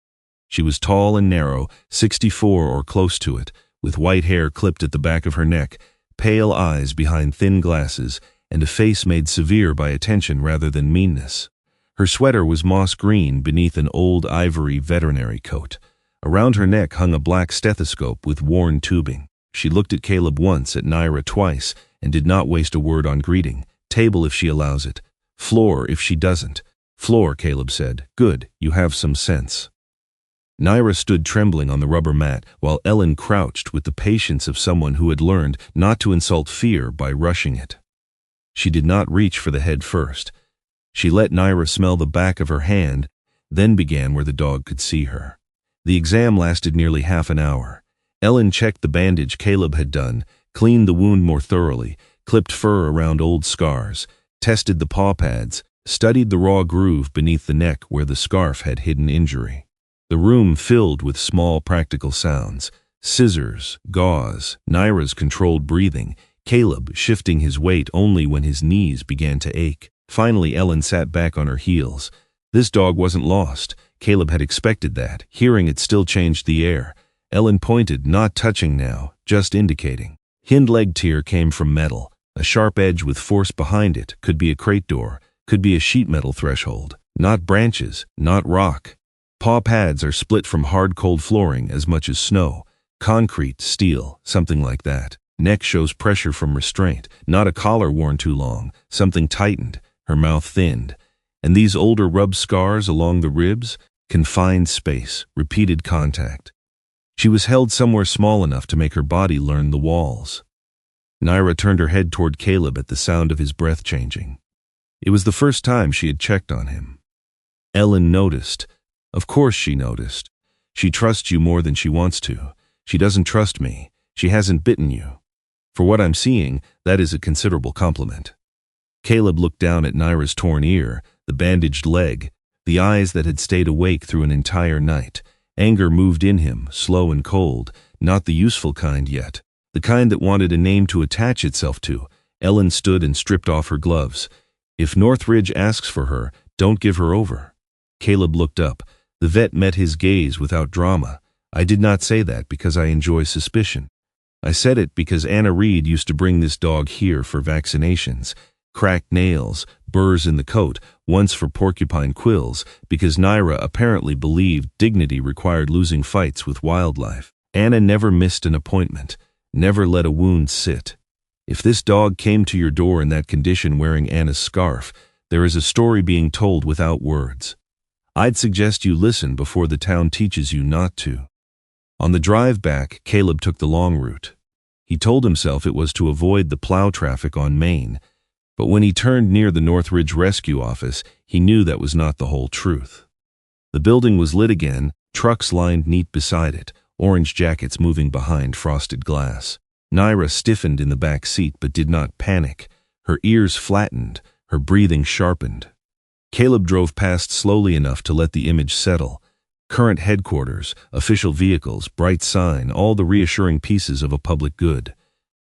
She was tall and narrow, 64 or close to it, with white hair clipped at the back of her neck, pale eyes behind thin glasses, and a face made severe by attention rather than meanness. Her sweater was moss green beneath an old ivory veterinary coat. Around her neck hung a black stethoscope with worn tubing. She looked at Caleb once, at Naira twice, and did not waste a word on greeting. "Table if she allows it. Floor if she doesn't." "Floor," Caleb said. "Good, you have some sense." Naira stood trembling on the rubber mat, while Ellen crouched with the patience of someone who had learned not to insult fear by rushing it. She did not reach for the head first. She let Naira smell the back of her hand, then began where the dog could see her. The exam lasted nearly half an hour. Ellen checked the bandage Caleb had done, cleaned the wound more thoroughly, clipped fur around old scars, tested the paw pads, studied the raw groove beneath the neck where the scarf had hidden injury. The room filled with small practical sounds: scissors, gauze, Naira's controlled breathing, Caleb shifting his weight only when his knees began to ache. Finally, Ellen sat back on her heels. This dog wasn't lost. Caleb had expected that. Hearing it still changed the air. Ellen pointed, not touching now, just indicating. Hind leg tier came from metal. A sharp edge with force behind it. Could be a crate door. Could be a sheet metal threshold. Not branches. Not rock. Paw pads are split from hard cold flooring as much as snow. Concrete, steel, something like that. Neck shows pressure from restraint. Not a collar worn too long. Something tightened. Her mouth thinned. And these older rub scars along the ribs? Confined space. Repeated contact. She was held somewhere small enough to make her body learn the walls. Naira turned her head toward Caleb at the sound of his breath changing. It was the first time she had checked on him. Ellen noticed. Of course she noticed. She trusts you more than she wants to. She doesn't trust me. She hasn't bitten you. For what I'm seeing, that is a considerable compliment. Caleb looked down at Naira's torn ear, the bandaged leg, the eyes that had stayed awake through an entire night. Anger moved in him, slow and cold, not the useful kind yet, the kind that wanted a name to attach itself to. Ellen stood and stripped off her gloves. "If Northridge asks for her, don't give her over." Caleb looked up. The vet met his gaze without drama. "I did not say that because I enjoy suspicion. I said it because Anna Reed used to bring this dog here for vaccinations. Cracked nails, burrs in the coat, once for porcupine quills, because Naira apparently believed dignity required losing fights with wildlife. Anna never missed an appointment, never let a wound sit. If this dog came to your door in that condition wearing Anna's scarf, there is a story being told without words. I'd suggest you listen before the town teaches you not to." On the drive back, Caleb took the long route. He told himself it was to avoid the plow traffic on Main, but when he turned near the Northridge Rescue Office, he knew that was not the whole truth. The building was lit again, trucks lined neat beside it, orange jackets moving behind frosted glass. Naira stiffened in the back seat but did not panic. Her ears flattened, her breathing sharpened. Caleb drove past slowly enough to let the image settle. Current headquarters, official vehicles, bright sign, all the reassuring pieces of a public good.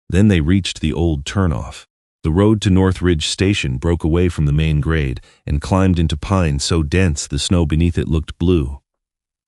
Then they reached the old turnoff. The road to Northridge Station broke away from the main grade and climbed into pines so dense the snow beneath it looked blue.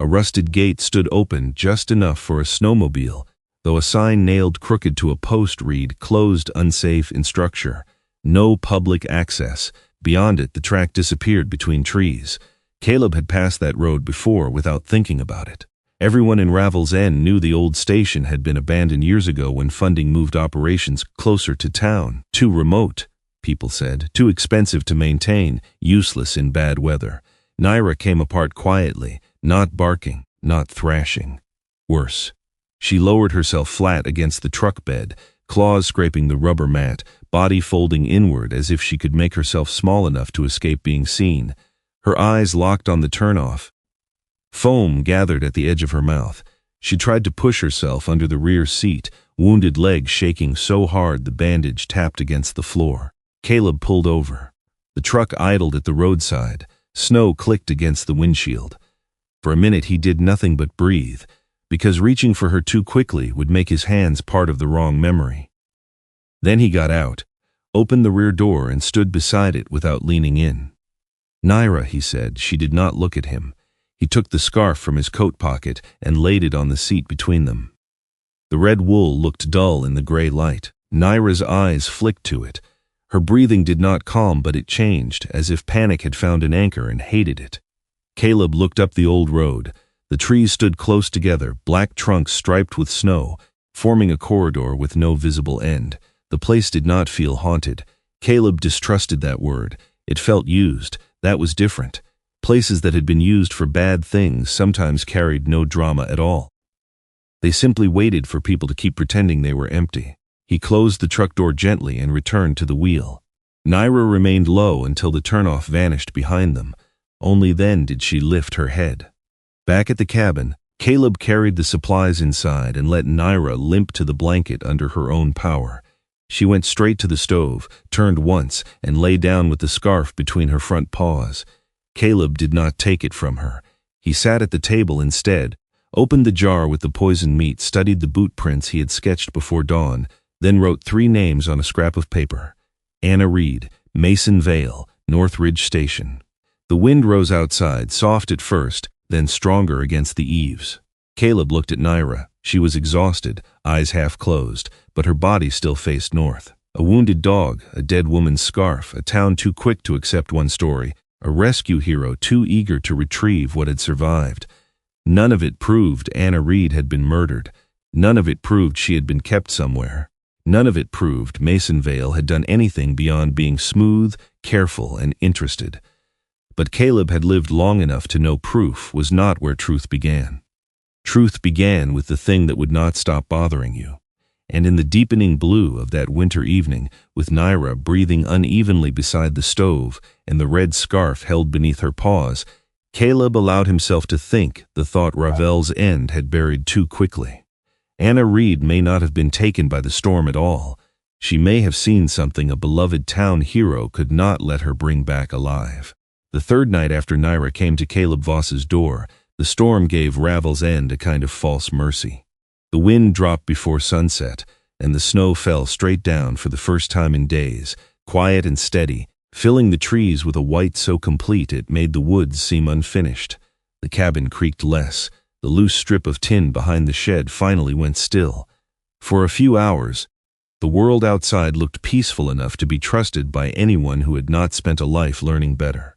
A rusted gate stood open just enough for a snowmobile, though a sign nailed crooked to a post read, "Closed, unsafe in structure. No public access." Beyond it, the track disappeared between trees. Caleb had passed that road before without thinking about it. Everyone in Ravel's End knew the old station had been abandoned years ago when funding moved operations closer to town. Too remote, people said, too expensive to maintain, useless in bad weather. Naira came apart quietly, not barking, not thrashing. Worse. She lowered herself flat against the truck bed, claws scraping the rubber mat, body folding inward as if she could make herself small enough to escape being seen. Her eyes locked on the turnoff. Foam gathered at the edge of her mouth. She tried to push herself under the rear seat, wounded leg shaking so hard the bandage tapped against the floor. Caleb pulled over. The truck idled at the roadside. Snow clicked against the windshield. For a minute he did nothing but breathe, because reaching for her too quickly would make his hands part of the wrong memory. Then he got out, opened the rear door and stood beside it without leaning in. "Naira," he said. She did not look at him. He took the scarf from his coat pocket and laid it on the seat between them. The red wool looked dull in the gray light. Naira's eyes flicked to it. Her breathing did not calm, but it changed, as if panic had found an anchor and hated it. Caleb looked up the old road. The trees stood close together, black trunks striped with snow, forming a corridor with no visible end. The place did not feel haunted. Caleb distrusted that word. It felt used. That was different. Places that had been used for bad things sometimes carried no drama at all. They simply waited for people to keep pretending they were empty. He closed the truck door gently and returned to the wheel. Naira remained low until the turnoff vanished behind them. Only then did she lift her head. Back at the cabin, Caleb carried the supplies inside and let Naira limp to the blanket under her own power. She went straight to the stove, turned once, and lay down with the scarf between her front paws. Caleb did not take it from her. He sat at the table instead, opened the jar with the poisoned meat, studied the boot prints he had sketched before dawn, then wrote 3 names on a scrap of paper. Anna Reed, Mason Vale, Northridge Station. The wind rose outside, soft at first, then stronger against the eaves. Caleb looked at Naira. She was exhausted, eyes half closed, but her body still faced north. A wounded dog, a dead woman's scarf, a town too quick to accept one story, a rescue hero too eager to retrieve what had survived. None of it proved Anna Reed had been murdered. None of it proved she had been kept somewhere. None of it proved Mason Vale had done anything beyond being smooth, careful, and interested. But Caleb had lived long enough to know proof was not where truth began. Truth began with the thing that would not stop bothering you. And in the deepening blue of that winter evening, with Naira breathing unevenly beside the stove and the red scarf held beneath her paws, Caleb allowed himself to think the thought Ravel's End had buried too quickly. Anna Reed may not have been taken by the storm at all. She may have seen something a beloved town hero could not let her bring back alive. The third night after Naira came to Caleb Voss's door, the storm gave Ravel's End a kind of false mercy. The wind dropped before sunset, and the snow fell straight down for the first time in days, quiet and steady, filling the trees with a white so complete it made the woods seem unfinished. The cabin creaked less. The loose strip of tin behind the shed finally went still. For a few hours, the world outside looked peaceful enough to be trusted by anyone who had not spent a life learning better.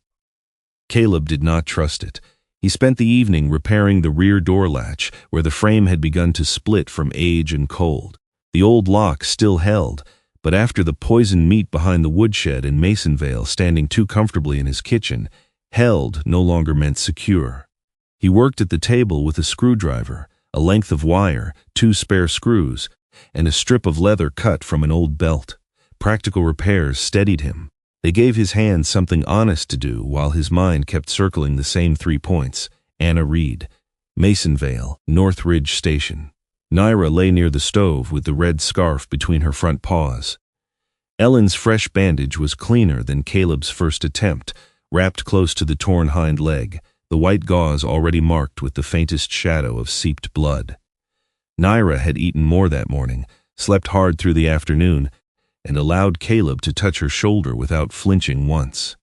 Caleb did not trust it. He spent the evening repairing the rear door latch, where the frame had begun to split from age and cold. The old lock still held, but after the poisoned meat behind the woodshed and Mason Vale standing too comfortably in his kitchen, held no longer meant secure. He worked at the table with a screwdriver, a length of wire, 2 spare screws, and a strip of leather cut from an old belt. Practical repairs steadied him. They gave his hands something honest to do while his mind kept circling the same 3 points. Anna Reed, Mason Vale, Northridge Station. Naira lay near the stove with the red scarf between her front paws. Ellen's fresh bandage was cleaner than Caleb's first attempt, wrapped close to the torn hind leg, the white gauze already marked with the faintest shadow of seeped blood. Naira had eaten more that morning, slept hard through the afternoon, and allowed Caleb to touch her shoulder without flinching once.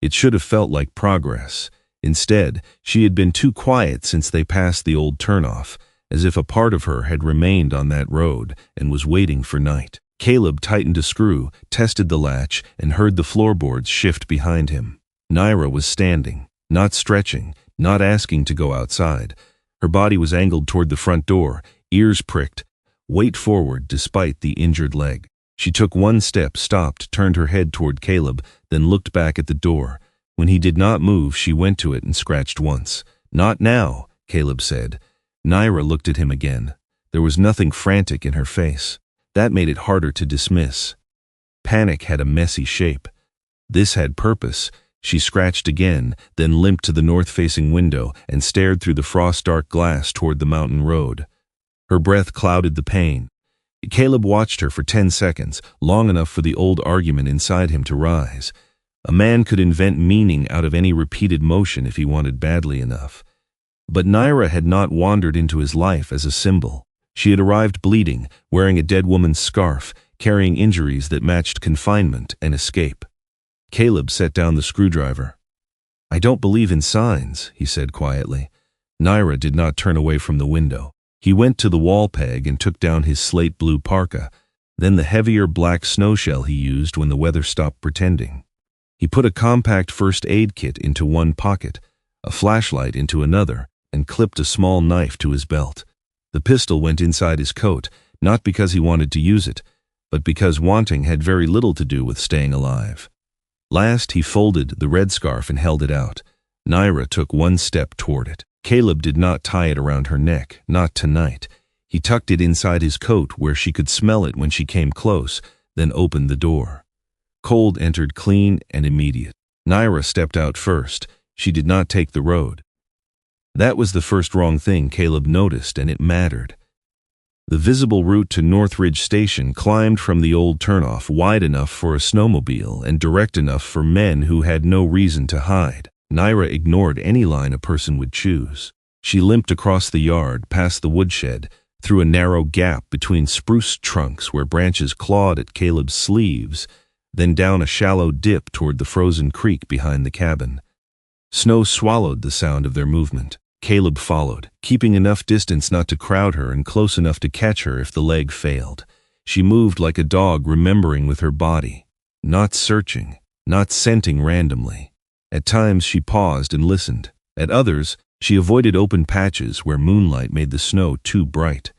It should have felt like progress. Instead, she had been too quiet since they passed the old turnoff, as if a part of her had remained on that road and was waiting for night. Caleb tightened a screw, tested the latch, and heard the floorboards shift behind him. Naira was standing, not stretching, not asking to go outside. Her body was angled toward the front door, ears pricked, weight forward despite the injured leg. She took one step, stopped, turned her head toward Caleb, then looked back at the door. When he did not move, she went to it and scratched once. "Not now," Caleb said. Naira looked at him again. There was nothing frantic in her face. That made it harder to dismiss. Panic had a messy shape. This had purpose. She scratched again, then limped to the north-facing window and stared through the frost-dark glass toward the mountain road. Her breath clouded the pain. Caleb watched her for 10 seconds, long enough for the old argument inside him to rise. A man could invent meaning out of any repeated motion if he wanted badly enough. But Naira had not wandered into his life as a symbol. She had arrived bleeding, wearing a dead woman's scarf, carrying injuries that matched confinement and escape. Caleb set down the screwdriver. "I don't believe in signs," he said quietly. Naira did not turn away from the window. He went to the wall peg and took down his slate blue parka, then the heavier black snow shell he used when the weather stopped pretending. He put a compact first aid kit into one pocket, a flashlight into another, and clipped a small knife to his belt. The pistol went inside his coat, not because he wanted to use it, but because wanting had very little to do with staying alive. Last, he folded the red scarf and held it out. Naira took one step toward it. Caleb did not tie it around her neck, not tonight. He tucked it inside his coat where she could smell it when she came close, then opened the door. Cold entered clean and immediate. Naira stepped out first. She did not take the road. That was the first wrong thing Caleb noticed, and it mattered. The visible route to Northridge Station climbed from the old turnoff, wide enough for a snowmobile and direct enough for men who had no reason to hide. Naira ignored any line a person would choose. She limped across the yard, past the woodshed, through a narrow gap between spruce trunks where branches clawed at Caleb's sleeves, then down a shallow dip toward the frozen creek behind the cabin. Snow swallowed the sound of their movement. Caleb followed, keeping enough distance not to crowd her and close enough to catch her if the leg failed. She moved like a dog, remembering with her body, not searching, not scenting randomly. At times she paused and listened. At others, she avoided open patches where moonlight made the snow too bright.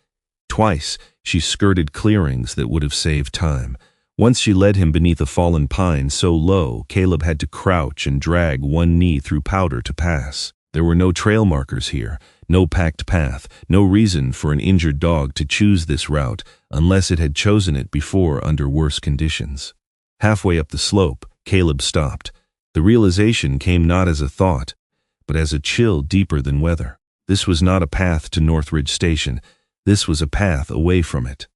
Twice, she skirted clearings that would have saved time. Once she led him beneath a fallen pine so low, Caleb had to crouch and drag one knee through powder to pass. There were no trail markers here, no packed path, no reason for an injured dog to choose this route unless it had chosen it before under worse conditions. Halfway up the slope, Caleb stopped. The realization came not as a thought, but as a chill deeper than weather. This was not a path to Northridge Station. This was a path away from it.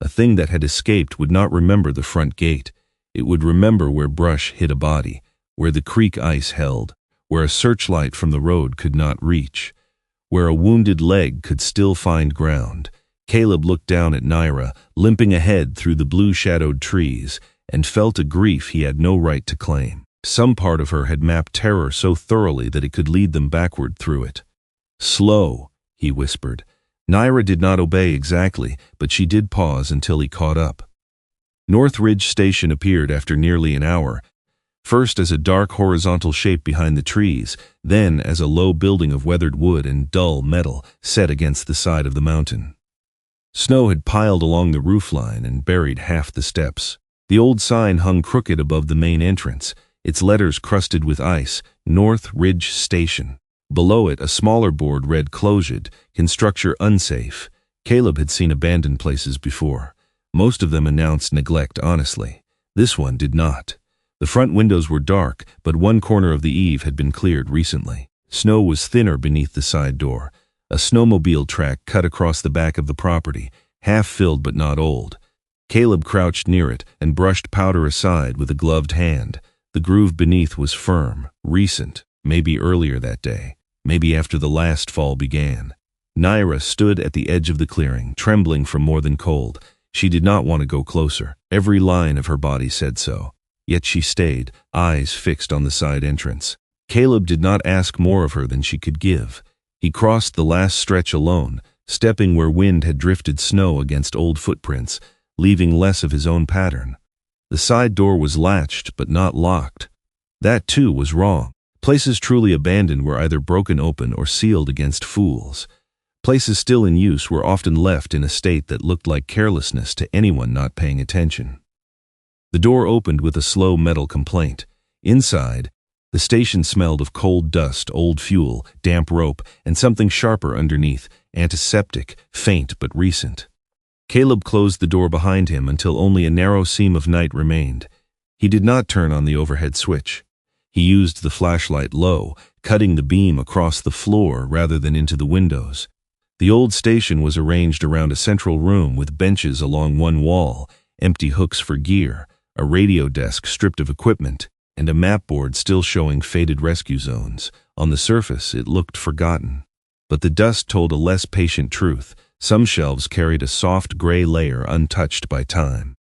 A thing that had escaped would not remember the front gate. It would remember where brush hid a body, where the creek ice held, where a searchlight from the road could not reach, where a wounded leg could still find ground. Caleb looked down at Naira, limping ahead through the blue-shadowed trees, and felt a grief he had no right to claim. Some part of her had mapped terror so thoroughly that it could lead them backward through it. "Slow," he whispered. Naira did not obey exactly, but she did pause until he caught up. Northridge Station appeared after nearly an hour, first as a dark horizontal shape behind the trees, then as a low building of weathered wood and dull metal set against the side of the mountain. Snow had piled along the roofline and buried half the steps. The old sign hung crooked above the main entrance, its letters crusted with ice, Northridge Station. Below it, a smaller board read "Closed, Constructure Unsafe." Caleb had seen abandoned places before. Most of them announced neglect honestly. This one did not. The front windows were dark, but one corner of the eave had been cleared recently. Snow was thinner beneath the side door. A snowmobile track cut across the back of the property, half filled but not old. Caleb crouched near it and brushed powder aside with a gloved hand. The groove beneath was firm, recent, maybe earlier that day, maybe after the last fall began. Naira stood at the edge of the clearing, trembling from more than cold. She did not want to go closer. Every line of her body said so. Yet she stayed, eyes fixed on the side entrance. Caleb did not ask more of her than she could give. He crossed the last stretch alone, stepping where wind had drifted snow against old footprints, leaving less of his own pattern. The side door was latched but not locked. That too was wrong. Places truly abandoned were either broken open or sealed against fools. Places still in use were often left in a state that looked like carelessness to anyone not paying attention. The door opened with a slow metal complaint. Inside, the station smelled of cold dust, old fuel, damp rope, and something sharper underneath, antiseptic, faint but recent. Caleb closed the door behind him until only a narrow seam of night remained. He did not turn on the overhead switch. He used the flashlight low, cutting the beam across the floor rather than into the windows. The old station was arranged around a central room with benches along one wall, empty hooks for gear, a radio desk stripped of equipment, and a map board still showing faded rescue zones. On the surface, it looked forgotten. But the dust told a less patient truth. Some shelves carried a soft gray layer untouched by time.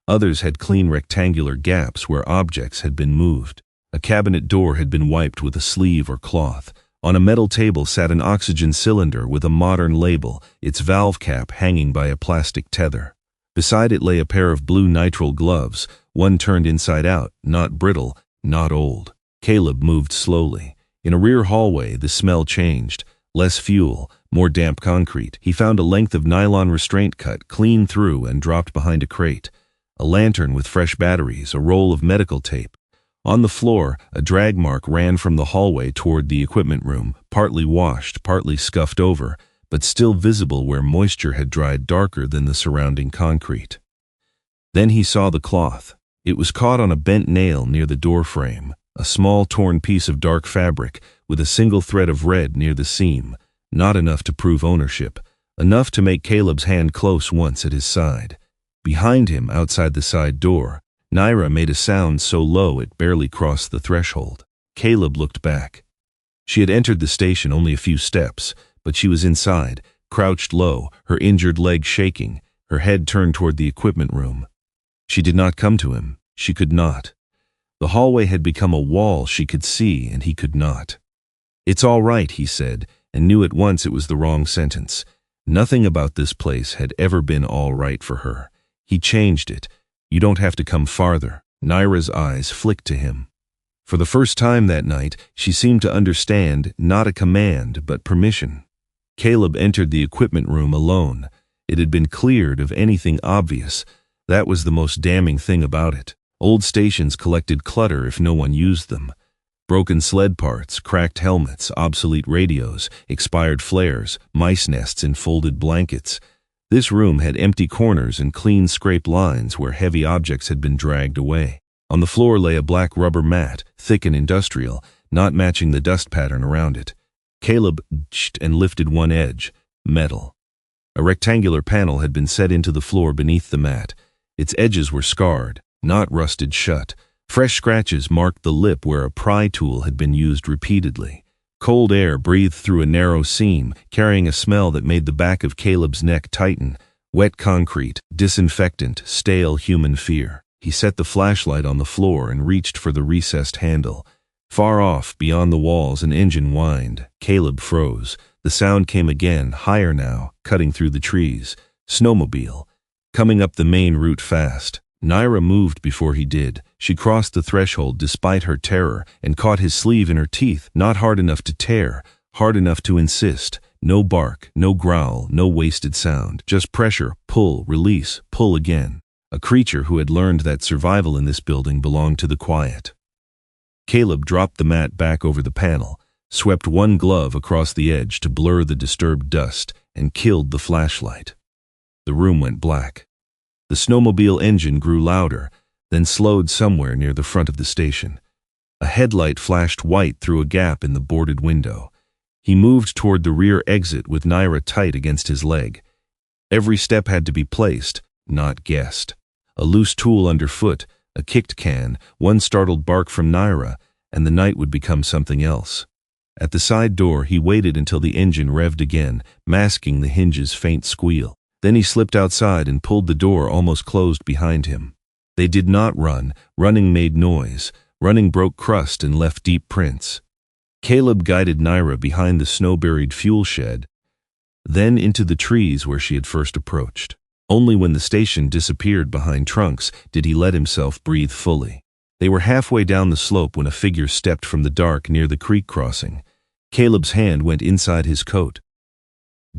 Others had clean rectangular gaps where objects had been moved. A cabinet door had been wiped with a sleeve or cloth. On a metal table sat an oxygen cylinder with a modern label, its valve cap hanging by a plastic tether. Beside it lay a pair of blue nitrile gloves, one turned inside out, not brittle, not old. Caleb moved slowly. In a rear hallway, the smell changed. Less fuel, more damp concrete. He found a length of nylon restraint cut clean through and dropped behind a crate. A lantern with fresh batteries, a roll of medical tape. On the floor, a drag mark ran from the hallway toward the equipment room, partly washed, partly scuffed over, but still visible where moisture had dried darker than the surrounding concrete. Then he saw the cloth. It was caught on a bent nail near the door frame, a small torn piece of dark fabric with a single thread of red near the seam, not enough to prove ownership, enough to make Caleb's hand close once at his side. Behind him, outside the side door, Naira made a sound so low it barely crossed the threshold. Caleb looked back. She had entered the station only a few steps, but she was inside, crouched low, her injured leg shaking, her head turned toward the equipment room. She did not come to him. She could not. The hallway had become a wall she could see, and he could not. "It's all right," he said, and knew at once it was the wrong sentence. Nothing about this place had ever been all right for her. He changed it. "You don't have to come farther." Naira's eyes flicked to him. For the first time that night, she seemed to understand not a command, but permission. Caleb entered the equipment room alone. It had been cleared of anything obvious. That was the most damning thing about it. Old stations collected clutter if no one used them. Broken sled parts, cracked helmets, obsolete radios, expired flares, mice nests in folded blankets. This room had empty corners and clean scraped lines where heavy objects had been dragged away. On the floor lay a black rubber mat, thick and industrial, not matching the dust pattern around it. Caleb ch-ed and lifted one edge, metal. A rectangular panel had been set into the floor beneath the mat. Its edges were scarred, not rusted shut. Fresh scratches marked the lip where a pry tool had been used repeatedly. Cold air breathed through a narrow seam, carrying a smell that made the back of Caleb's neck tighten. Wet concrete, disinfectant, stale human fear. He set the flashlight on the floor and reached for the recessed handle. Far off, beyond the walls, an engine whined. Caleb froze. The sound came again, higher now, cutting through the trees. Snowmobile. Coming up the main route fast. Naira moved before he did. She crossed the threshold despite her terror and caught his sleeve in her teeth, not hard enough to tear, hard enough to insist. No bark, no growl, no wasted sound, just pressure, pull, release, pull again. A creature who had learned that survival in this building belonged to the quiet. Caleb dropped the mat back over the panel, swept one glove across the edge to blur the disturbed dust, and killed the flashlight. The room went black. The snowmobile engine grew louder, then slowed somewhere near the front of the station. A headlight flashed white through a gap in the boarded window. He moved toward the rear exit with Naira tight against his leg. Every step had to be placed, not guessed. A loose tool underfoot, a kicked can, one startled bark from Naira, and the night would become something else. At the side door, he waited until the engine revved again, masking the hinge's faint squeal. Then he slipped outside and pulled the door almost closed behind him. They did not run. Running made noise. Running broke crust and left deep prints. Caleb guided Naira behind the snow-buried fuel shed, then into the trees where she had first approached. Only when the station disappeared behind trunks did he let himself breathe fully. They were halfway down the slope when a figure stepped from the dark near the creek crossing. Caleb's hand went inside his coat.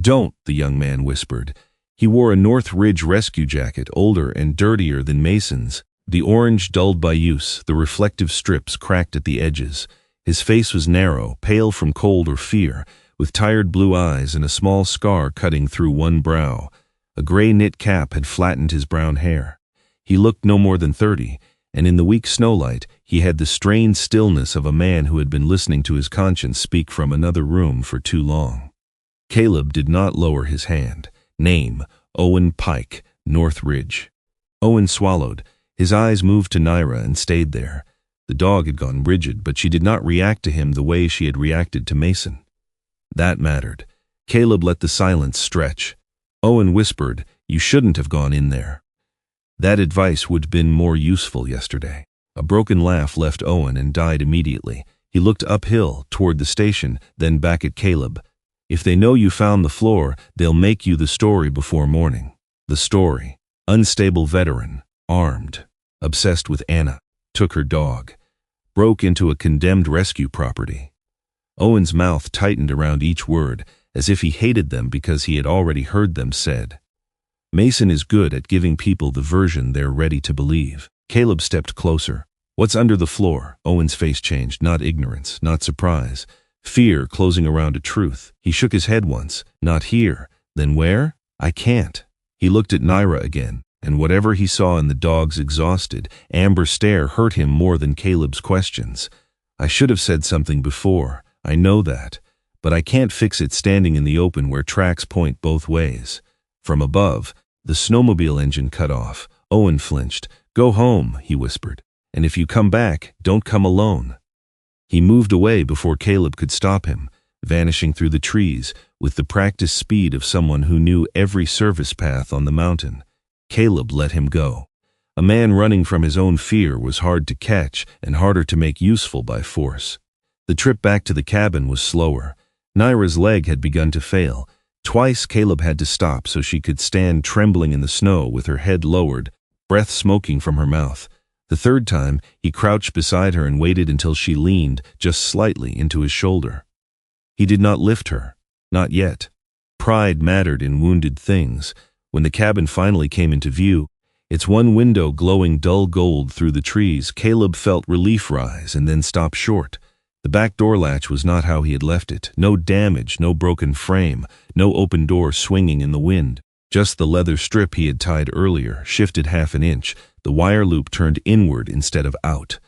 "Don't," the young man whispered. He wore a North Ridge rescue jacket, older and dirtier than Mason's, the orange dulled by use, the reflective strips cracked at the edges. His face was narrow, pale from cold or fear, with tired blue eyes and a small scar cutting through one brow. A gray knit cap had flattened his brown hair. He looked no more than 30, and in the weak snowlight he had the strained stillness of a man who had been listening to his conscience speak from another room for too long. Caleb did not lower his hand. Name, Owen Pike, North Ridge. Owen swallowed. His eyes moved to Naira and stayed there. The dog had gone rigid, but she did not react to him the way she had reacted to Mason. That mattered. Caleb let the silence stretch. Owen whispered, "You shouldn't have gone in there." That advice would have been more useful yesterday. A broken laugh left Owen and died immediately. He looked uphill, toward the station, then back at Caleb. "If they know you found the floor, they'll make you the story before morning." The story. Unstable veteran, armed, obsessed with Anna, took her dog, broke into a condemned rescue property. Owen's mouth tightened around each word, as if he hated them because he had already heard them said. Mason is good at giving people the version they're ready to believe. Caleb stepped closer. "What's under the floor?" Owen's face changed, not ignorance, not surprise. Fear closing around a truth. He shook his head once. "Not here." "Then where?" "I can't." He looked at Naira again, and whatever he saw in the dog's exhausted, amber stare hurt him more than Caleb's questions. "I should have said something before. I know that. But I can't fix it standing in the open where tracks point both ways." From above, the snowmobile engine cut off. Owen flinched. "Go home," he whispered. "And if you come back, don't come alone." He moved away before Caleb could stop him, vanishing through the trees with the practiced speed of someone who knew every service path on the mountain. Caleb let him go. A man running from his own fear was hard to catch and harder to make useful by force. The trip back to the cabin was slower. Naira's leg had begun to fail. Twice Caleb had to stop so she could stand trembling in the snow with her head lowered, breath smoking from her mouth. The third time, he crouched beside her and waited until she leaned just slightly into his shoulder. He did not lift her. Not yet. Pride mattered in wounded things. When the cabin finally came into view, its one window glowing dull gold through the trees, Caleb felt relief rise and then stop short. The back door latch was not how he had left it. No damage, no broken frame, no open door swinging in the wind. Just the leather strip he had tied earlier, shifted half an inch, the wire loop turned inward instead of out.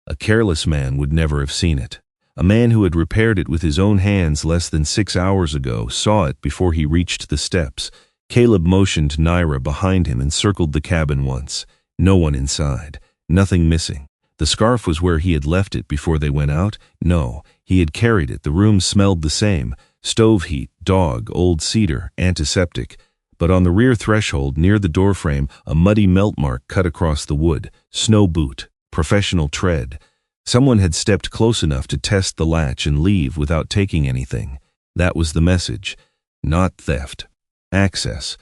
A careless man would never have seen it. A man who had repaired it with his own hands less than 6 hours ago saw it before he reached the steps. Caleb motioned Naira behind him and circled the cabin once. No one inside. Nothing missing. The scarf was where he had left it before they went out? No, he had carried it. The room smelled the same. Stove heat, dog, old cedar, antiseptic. But on the rear threshold, near the doorframe, a muddy melt mark cut across the wood. Snow boot. Professional tread. Someone had stepped close enough to test the latch and leave without taking anything. That was the message. Not theft. Access.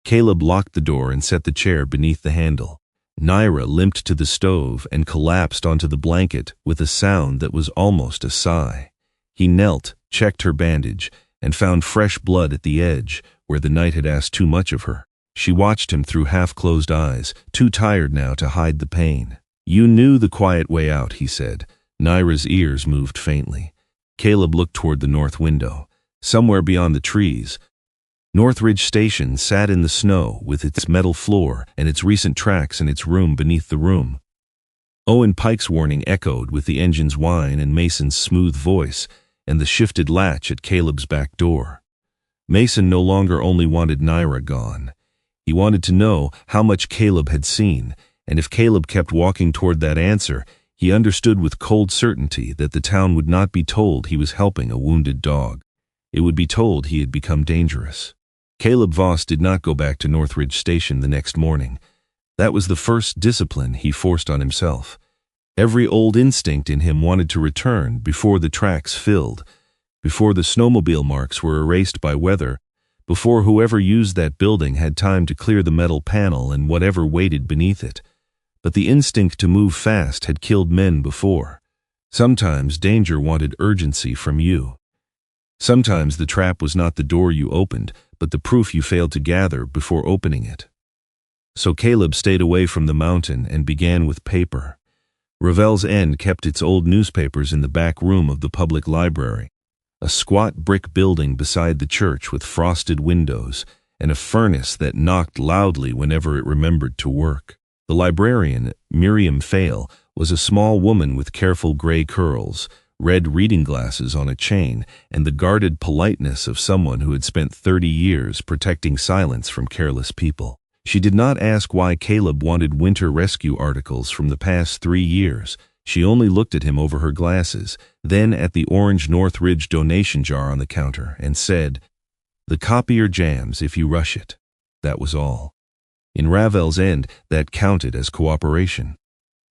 Caleb locked the door and set the chair beneath the handle. Naira limped to the stove and collapsed onto the blanket with a sound that was almost a sigh. He knelt, checked her bandage, and found fresh blood at the edge, where the night had asked too much of her. She watched him through half-closed eyes, too tired now to hide the pain. "You knew the quiet way out," he said. Naira's ears moved faintly. Caleb looked toward the north window. Somewhere beyond the trees, Northridge Station sat in the snow with its metal floor and its recent tracks in its room beneath the room. Owen Pike's warning echoed with the engine's whine and Mason's smooth voice and the shifted latch at Caleb's back door. Mason no longer only wanted Naira gone. He wanted to know how much Caleb had seen, and if Caleb kept walking toward that answer, he understood with cold certainty that the town would not be told he was helping a wounded dog. It would be told he had become dangerous. Caleb Voss did not go back to Northridge Station the next morning. That was the first discipline he forced on himself. Every old instinct in him wanted to return before the tracks filled, before the snowmobile marks were erased by weather, before whoever used that building had time to clear the metal panel and whatever waited beneath it. But the instinct to move fast had killed men before. Sometimes danger wanted urgency from you. Sometimes the trap was not the door you opened, but the proof you failed to gather before opening it. So Caleb stayed away from the mountain and began with paper. Ravel's End kept its old newspapers in the back room of the public library, a squat brick building beside the church with frosted windows and a furnace that knocked loudly whenever it remembered to work. The librarian, Miriam Fail, was a small woman with careful gray curls, red reading glasses on a chain, and the guarded politeness of someone who had spent 30 years protecting silence from careless people. She did not ask why Caleb wanted winter rescue articles from the past 3 years. She only looked at him over her glasses, then at the orange Northridge donation jar on the counter, and said, "The copier jams if you rush it." That was all. In Ravel's End, that counted as cooperation.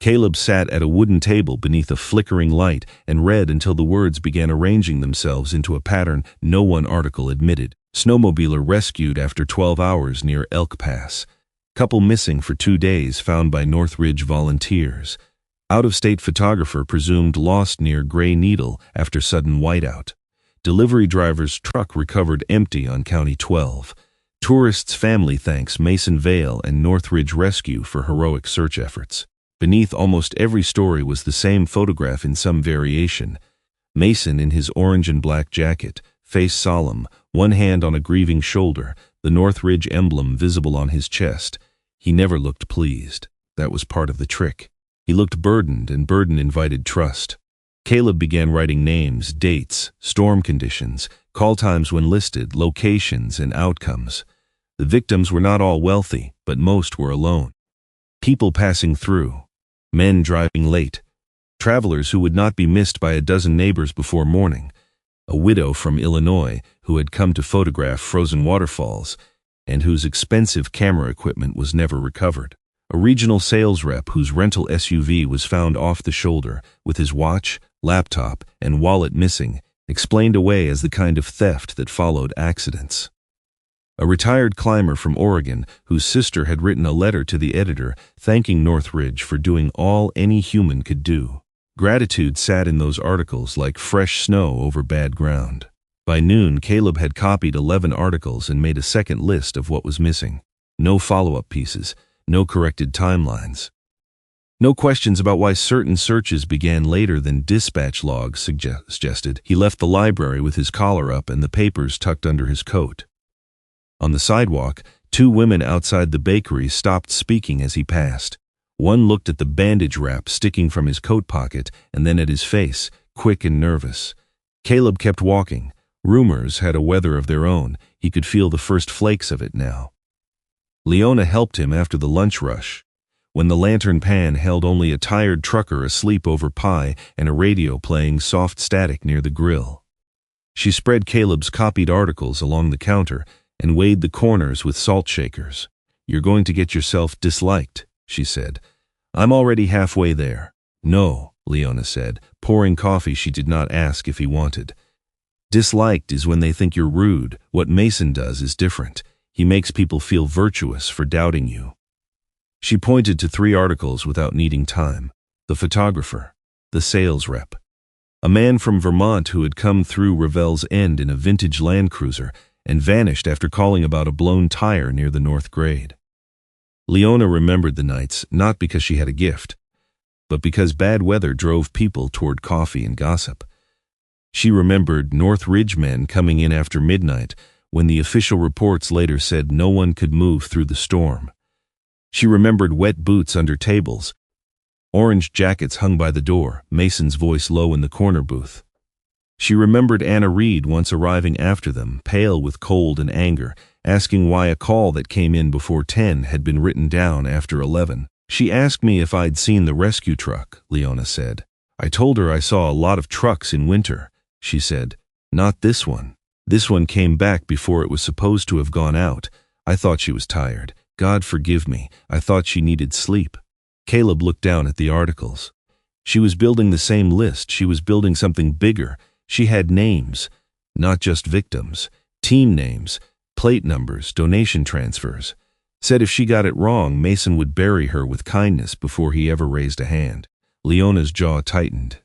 Caleb sat at a wooden table beneath a flickering light and read until the words began arranging themselves into a pattern no one article admitted. Snowmobiler rescued after 12 hours near Elk Pass. Couple missing for 2 days found by Northridge volunteers. Out-of-state photographer presumed lost near Gray Needle after sudden whiteout. Delivery driver's truck recovered empty on County 12. Tourist's family thanks Mason Vale and Northridge Rescue for heroic search efforts. Beneath almost every story was the same photograph in some variation. Mason in his orange and black jacket, face solemn, one hand on a grieving shoulder, the Northridge emblem visible on his chest. He never looked pleased. That was part of the trick. He looked burdened, and burden invited trust. Caleb began writing names, dates, storm conditions, call times when listed, locations, and outcomes. The victims were not all wealthy, but most were alone. People passing through. Men driving late. Travelers who would not be missed by a dozen neighbors before morning. A widow from Illinois who had come to photograph frozen waterfalls and whose expensive camera equipment was never recovered. A regional sales rep whose rental SUV was found off the shoulder with his watch, laptop, and wallet missing, explained away as the kind of theft that followed accidents. A retired climber from Oregon whose sister had written a letter to the editor thanking Northridge for doing all any human could do. Gratitude sat in those articles like fresh snow over bad ground. By noon, Caleb had copied 11 articles and made a second list of what was missing. No follow-up pieces, no corrected timelines. No questions about why certain searches began later than dispatch logs suggested. He left the library with his collar up and the papers tucked under his coat. On the sidewalk, 2 women outside the bakery stopped speaking as he passed. One looked at the bandage wrap sticking from his coat pocket and then at his face, quick and nervous. Caleb kept walking. Rumors had a weather of their own. He could feel the first flakes of it now. Leona helped him after the lunch rush, when the lantern pan held only a tired trucker asleep over pie and a radio playing soft static near the grill. She spread Caleb's copied articles along the counter and weighed the corners with salt shakers. "You're going to get yourself disliked," she said. "I'm already halfway there." "No," Leona said, pouring coffee she did not ask if he wanted. "Disliked is when they think you're rude. What Mason does is different. He makes people feel virtuous for doubting you." She pointed to 3 articles without needing time. The photographer, the sales rep, a man from Vermont who had come through Ravel's End in a vintage Land Cruiser and vanished after calling about a blown tire near the North Grade. Leona remembered the nights, not because she had a gift, but because bad weather drove people toward coffee and gossip. She remembered Northridge men coming in after midnight, when the official reports later said no one could move through the storm. She remembered wet boots under tables, orange jackets hung by the door, Mason's voice low in the corner booth. She remembered Anna Reed once arriving after them, pale with cold and anger, asking why a call that came in before 10 had been written down after 11. "She asked me if I'd seen the rescue truck," Leona said. "I told her I saw a lot of trucks in winter," she said. "Not this one. This one came back before it was supposed to have gone out. I thought she was tired. God forgive me. I thought she needed sleep." Caleb looked down at the articles. She was building the same list. She was building something bigger. She had names, not just victims, team names, plate numbers, donation transfers. Said if she got it wrong, Mason would bury her with kindness before he ever raised a hand. Leona's jaw tightened.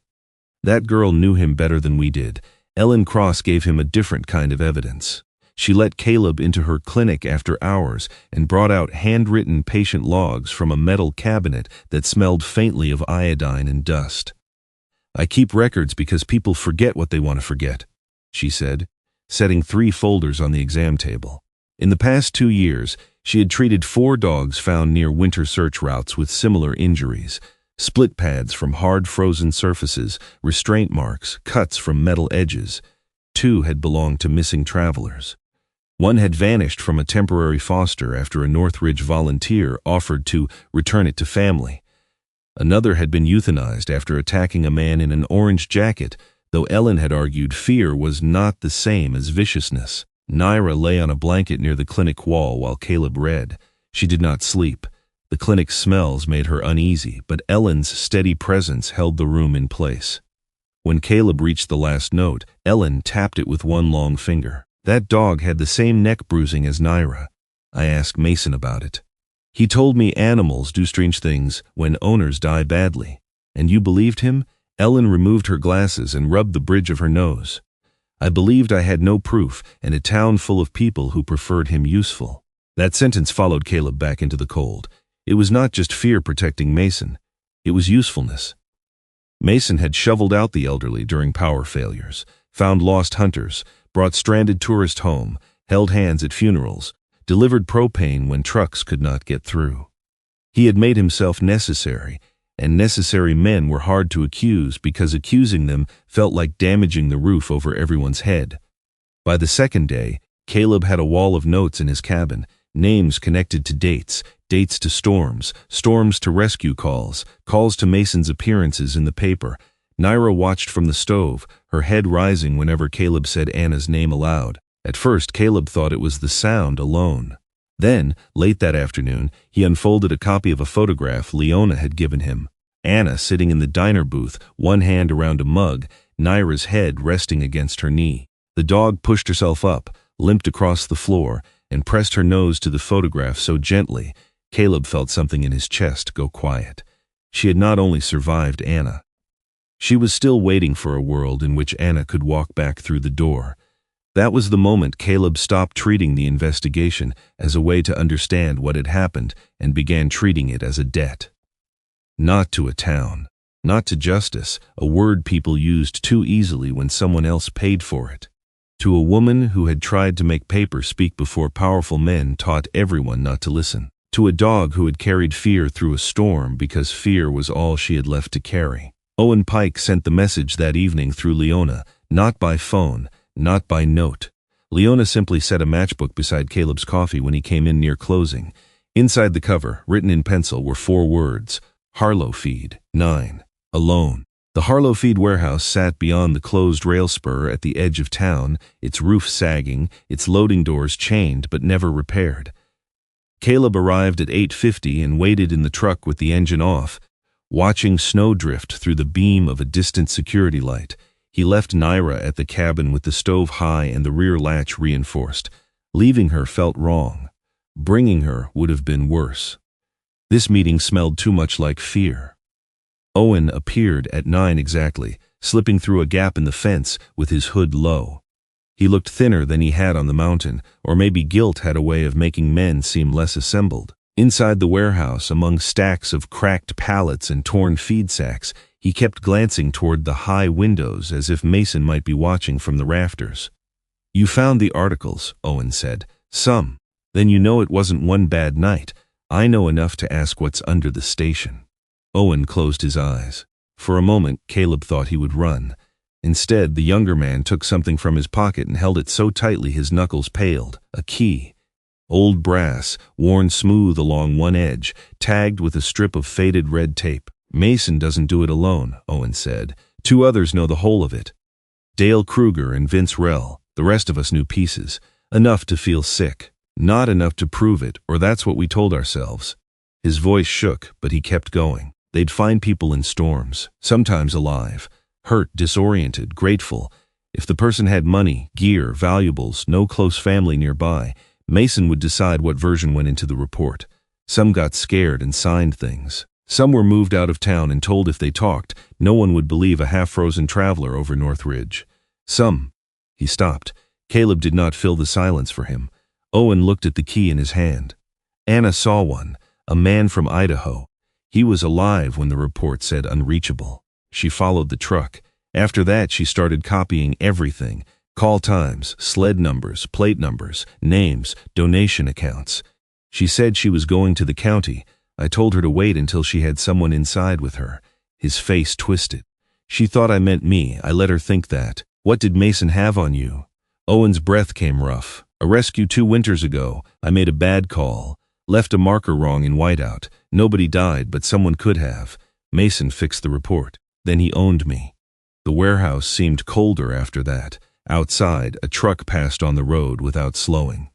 That girl knew him better than we did. Ellen Cross gave him a different kind of evidence. She let Caleb into her clinic after hours and brought out handwritten patient logs from a metal cabinet that smelled faintly of iodine and dust. "I keep records because people forget what they want to forget," she said, setting 3 folders on the exam table. In the past 2 years, she had treated 4 dogs found near winter search routes with similar injuries: split pads from hard frozen surfaces, restraint marks, cuts from metal edges. 2 had belonged to missing travelers. 1 had vanished from a temporary foster after a Northridge volunteer offered to return it to family. Another had been euthanized after attacking a man in an orange jacket, though Ellen had argued fear was not the same as viciousness. Naira lay on a blanket near the clinic wall while Caleb read. She did not sleep. The clinic's smells made her uneasy, but Ellen's steady presence held the room in place. When Caleb reached the last note, Ellen tapped it with 1 long finger. "That dog had the same neck bruising as Naira. I asked Mason about it. He told me animals do strange things when owners die badly. And you believed him?" Ellen removed her glasses and rubbed the bridge of her nose. "I believed I had no proof, and a town full of people who preferred him useful." That sentence followed Caleb back into the cold. It was not just fear protecting Mason. It was usefulness. Mason had shoveled out the elderly during power failures, found lost hunters, brought stranded tourists home, held hands at funerals, delivered propane when trucks could not get through. He had made himself necessary, and necessary men were hard to accuse because accusing them felt like damaging the roof over everyone's head. By the second day, Caleb had a wall of notes in his cabin, names connected to dates, dates to storms, storms to rescue calls, calls to Mason's appearances in the paper. Naira watched from the stove, her head rising whenever Caleb said Anna's name aloud. At first, Caleb thought it was the sound alone. Then, late that afternoon, he unfolded a copy of a photograph Leona had given him. Anna sitting in the diner booth, 1 hand around a mug, Naira's head resting against her knee. The dog pushed herself up, limped across the floor, and pressed her nose to the photograph so gently, Caleb felt something in his chest go quiet. She had not only survived Anna. She was still waiting for a world in which Anna could walk back through the door. That was the moment Caleb stopped treating the investigation as a way to understand what had happened and began treating it as a debt. Not to a town, not to justice, a word people used too easily when someone else paid for it. To a woman who had tried to make paper speak before powerful men taught everyone not to listen. To a dog who had carried fear through a storm because fear was all she had left to carry. Owen Pike sent the message that evening through Leona, not by phone, not by note. Leona simply set a matchbook beside Caleb's coffee when he came in near closing. Inside the cover, written in pencil, were 4 words: Harlow Feed, 9, alone. The Harlow Feed warehouse sat beyond the closed rail spur at the edge of town, its roof sagging, its loading doors chained but never repaired. Caleb arrived at 8:50 and waited in the truck with the engine off, watching snow drift through the beam of a distant security light. He left Naira at the cabin with the stove high and the rear latch reinforced. Leaving her felt wrong. Bringing her would have been worse. This meeting smelled too much like fear. Owen appeared at 9 exactly, slipping through a gap in the fence with his hood low. He looked thinner than he had on the mountain, or maybe guilt had a way of making men seem less assembled. Inside the warehouse, among stacks of cracked pallets and torn feed sacks, he kept glancing toward the high windows as if Mason might be watching from the rafters. "You found the articles," Owen said. "Some. Then you know it wasn't one bad night. I know enough to ask what's under the station." Owen closed his eyes. For a moment, Caleb thought he would run. Instead, the younger man took something from his pocket and held it so tightly his knuckles paled. A key. Old brass, worn smooth along one edge, tagged with a strip of faded red tape. "Mason doesn't do it alone," Owen said. 2 others know the whole of it. Dale Kruger and Vince Rell. The rest of us knew pieces. Enough to feel sick. Not enough to prove it, or that's what we told ourselves. His voice shook, but he kept going. They'd find people in storms, sometimes alive, hurt, disoriented, grateful. If the person had money, gear, valuables, no close family nearby, Mason would decide what version went into the report. Some got scared and signed things. Some were moved out of town and told if they talked, no one would believe a half-frozen traveler over Northridge. Some. He stopped. Caleb did not fill the silence for him. Owen looked at the key in his hand. Anna saw one, a man from Idaho. He was alive when the report said unreachable. She followed the truck. After that, she started copying everything: call times, sled numbers, plate numbers, names, donation accounts. She said she was going to the county. I told her to wait until she had someone inside with her. His face twisted. She thought I meant me. I let her think that. What did Mason have on you? Owen's breath came rough. A rescue 2 winters ago. I made a bad call. Left a marker wrong in whiteout. Nobody died, but someone could have. Mason fixed the report. Then he owned me. The warehouse seemed colder after that. Outside, a truck passed on the road without slowing.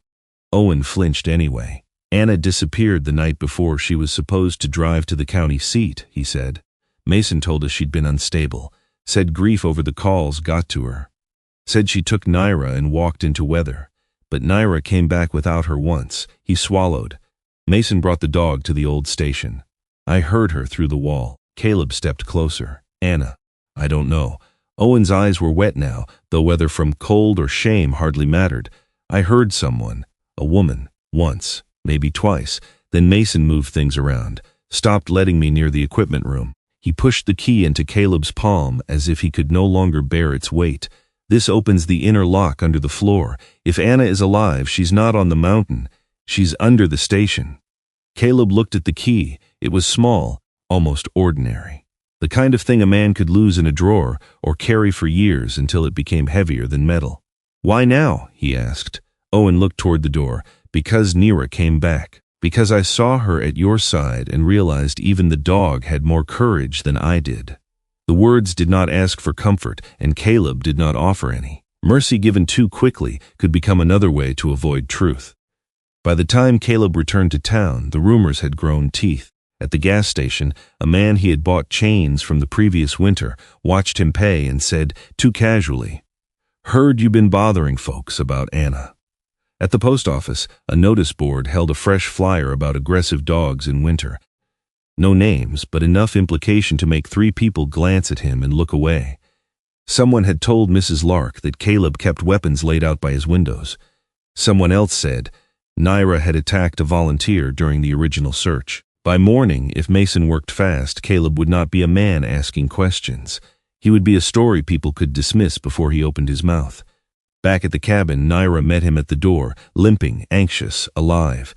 Owen flinched anyway. Anna disappeared the night before she was supposed to drive to the county seat, he said. Mason told us she'd been unstable. Said grief over the calls got to her. Said she took Naira and walked into weather. But Naira came back without her once. He swallowed. Mason brought the dog to the old station. I heard her through the wall. Caleb stepped closer. Anna. I don't know. Owen's eyes were wet now, though whether from cold or shame hardly mattered. I heard someone. A woman. Once. Maybe twice. Then Mason moved things around. Stopped letting me near the equipment room. He pushed the key into Caleb's palm as if he could no longer bear its weight. This opens the inner lock under the floor. If Anna is alive, she's not on the mountain. She's under the station. Caleb looked at the key. It was small, almost ordinary. The kind of thing a man could lose in a drawer or carry for years until it became heavier than metal. Why now? He asked. Owen looked toward the door. Because Naira came back. Because I saw her at your side and realized even the dog had more courage than I did. The words did not ask for comfort, and Caleb did not offer any. Mercy given too quickly could become another way to avoid truth. By the time Caleb returned to town, the rumors had grown teeth. At the gas station, a man he had bought chains from the previous winter watched him pay and said, too casually, "Heard you been bothering folks about Anna." At the post office, a notice board held a fresh flyer about aggressive dogs in winter. No names, but enough implication to make 3 people glance at him and look away. Someone had told Mrs. Lark that Caleb kept weapons laid out by his windows. Someone else said Naira had attacked a volunteer during the original search. By morning, if Mason worked fast, Caleb would not be a man asking questions. He would be a story people could dismiss before he opened his mouth. Back at the cabin, Naira met him at the door, limping, anxious, alive.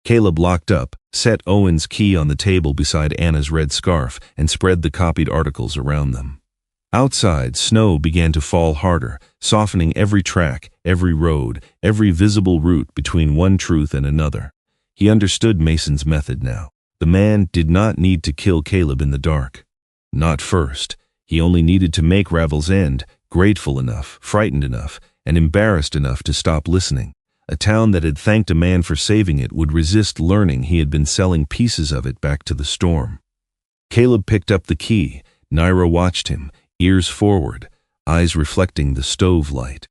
Caleb locked up, set Owen's key on the table beside Anna's red scarf, and spread the copied articles around them. Outside, snow began to fall harder, softening every track, every road, every visible route between one truth and another. He understood Mason's method now. The man did not need to kill Caleb in the dark. Not first. He only needed to make Ravel's End grateful enough, frightened enough, and embarrassed enough to stop listening. A town that had thanked a man for saving it would resist learning he had been selling pieces of it back to the storm. Caleb picked up the key. Naira watched him, ears forward, eyes reflecting the stove light.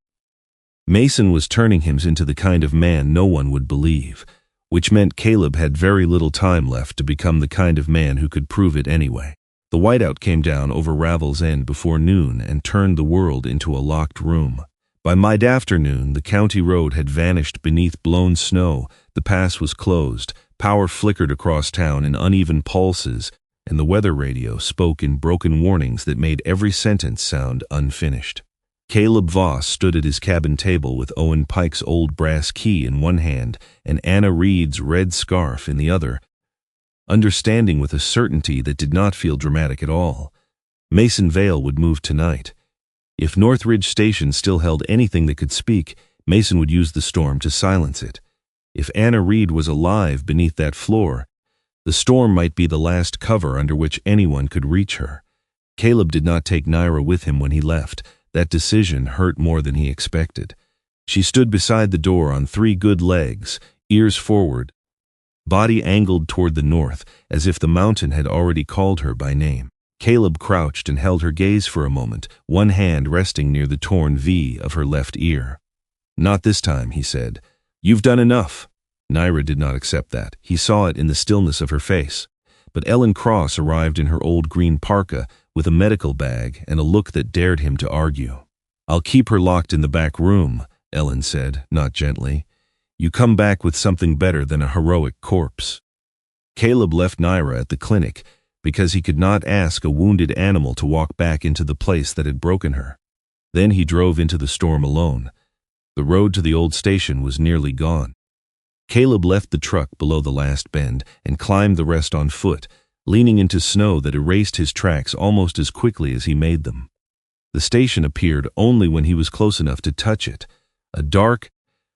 Mason was turning him into the kind of man no one would believe, which meant Caleb had very little time left to become the kind of man who could prove it anyway. The whiteout came down over Ravel's End before noon and turned the world into a locked room. By mid-afternoon, the county road had vanished beneath blown snow, the pass was closed, power flickered across town in uneven pulses, and the weather radio spoke in broken warnings that made every sentence sound unfinished. Caleb Voss stood at his cabin table with Owen Pike's old brass key in one hand and Anna Reed's red scarf in the other, understanding with a certainty that did not feel dramatic at all. Mason Vale would move tonight. If Northridge Station still held anything that could speak, Mason would use the storm to silence it. If Anna Reed was alive beneath that floor, the storm might be the last cover under which anyone could reach her. Caleb did not take Naira with him when he left. That decision hurt more than he expected. She stood beside the door on 3 good legs, ears forward, body angled toward the north, as if the mountain had already called her by name. Caleb crouched and held her gaze for a moment, one hand resting near the torn V of her left ear. "Not this time," he said. "You've done enough." Naira did not accept that. He saw it in the stillness of her face. But Ellen Cross arrived in her old green parka with a medical bag and a look that dared him to argue. "I'll keep her locked in the back room," Ellen said, not gently. "You come back with something better than a heroic corpse." Caleb left Naira at the clinic because he could not ask a wounded animal to walk back into the place that had broken her. Then he drove into the storm alone. The road to the old station was nearly gone. Caleb left the truck below the last bend and climbed the rest on foot, leaning into snow that erased his tracks almost as quickly as he made them. The station appeared only when he was close enough to touch it, a dark,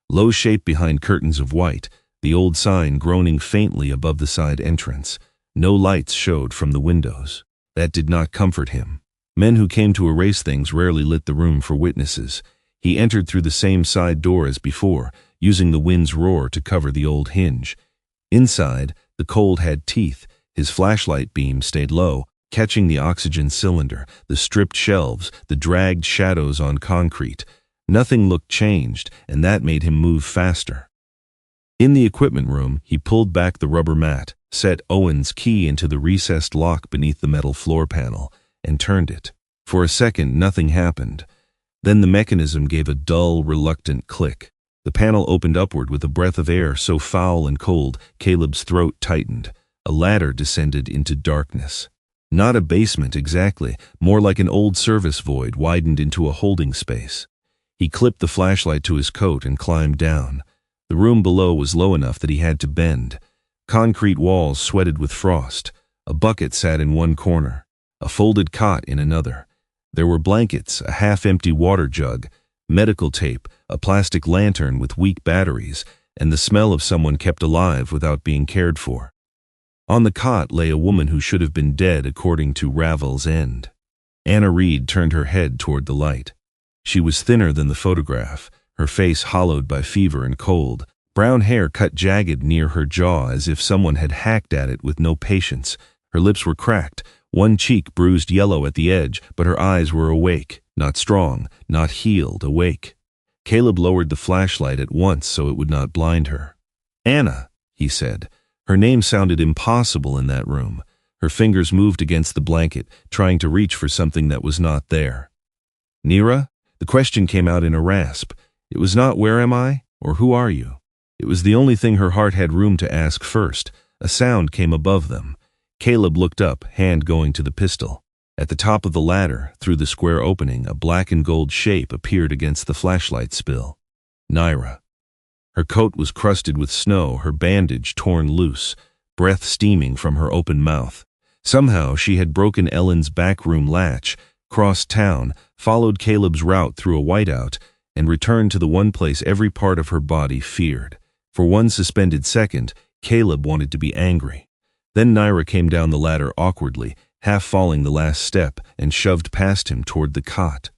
low shape behind curtains of white, the old sign groaning faintly above the side entrance. No lights showed from the windows. That did not comfort him. Men who came to erase things rarely lit the room for witnesses. He entered through the same side door as before, using the wind's roar to cover the old hinge. Inside, the cold had teeth. His flashlight beam stayed low, catching the oxygen cylinder, the stripped shelves, the dragged shadows on concrete. Nothing looked changed, and that made him move faster. In the equipment room, he pulled back the rubber mat, set Owen's key into the recessed lock beneath the metal floor panel, and turned it. For a second, nothing happened. Then the mechanism gave a dull, reluctant click. The panel opened upward with a breath of air so foul and cold, Caleb's throat tightened. A ladder descended into darkness. Not a basement exactly, more like an old service void widened into a holding space. He clipped the flashlight to his coat and climbed down. The room below was low enough that he had to bend. Concrete walls sweated with frost. A bucket sat in one corner, a folded cot in another. There were blankets, a half-empty water jug, medical tape, a plastic lantern with weak batteries, and the smell of someone kept alive without being cared for. On the cot lay a woman who should have been dead according to Ravel's End. Anna Reed turned her head toward the light. She was thinner than the photograph, her face hollowed by fever and cold, brown hair cut jagged near her jaw as if someone had hacked at it with no patience. Her lips were cracked, one cheek bruised yellow at the edge, but her eyes were awake, not strong, not healed, awake. Caleb lowered the flashlight at once so it would not blind her. "Anna," he said. Her name sounded impossible in that room. Her fingers moved against the blanket, trying to reach for something that was not there. "Nira?" The question came out in a rasp. It was not "Where am I?" or "Who are you?" It was the only thing her heart had room to ask first. A sound came above them. Caleb looked up, hand going to the pistol. At the top of the ladder, through the square opening, a black and gold shape appeared against the flashlight spill. Naira. Her coat was crusted with snow, her bandage torn loose, breath steaming from her open mouth. Somehow she had broken Ellen's backroom latch, crossed town, followed Caleb's route through a whiteout, and returned to the one place every part of her body feared. For one suspended second, Caleb wanted to be angry. Then Naira came down the ladder awkwardly, half falling the last step, and shoved past him toward the cot.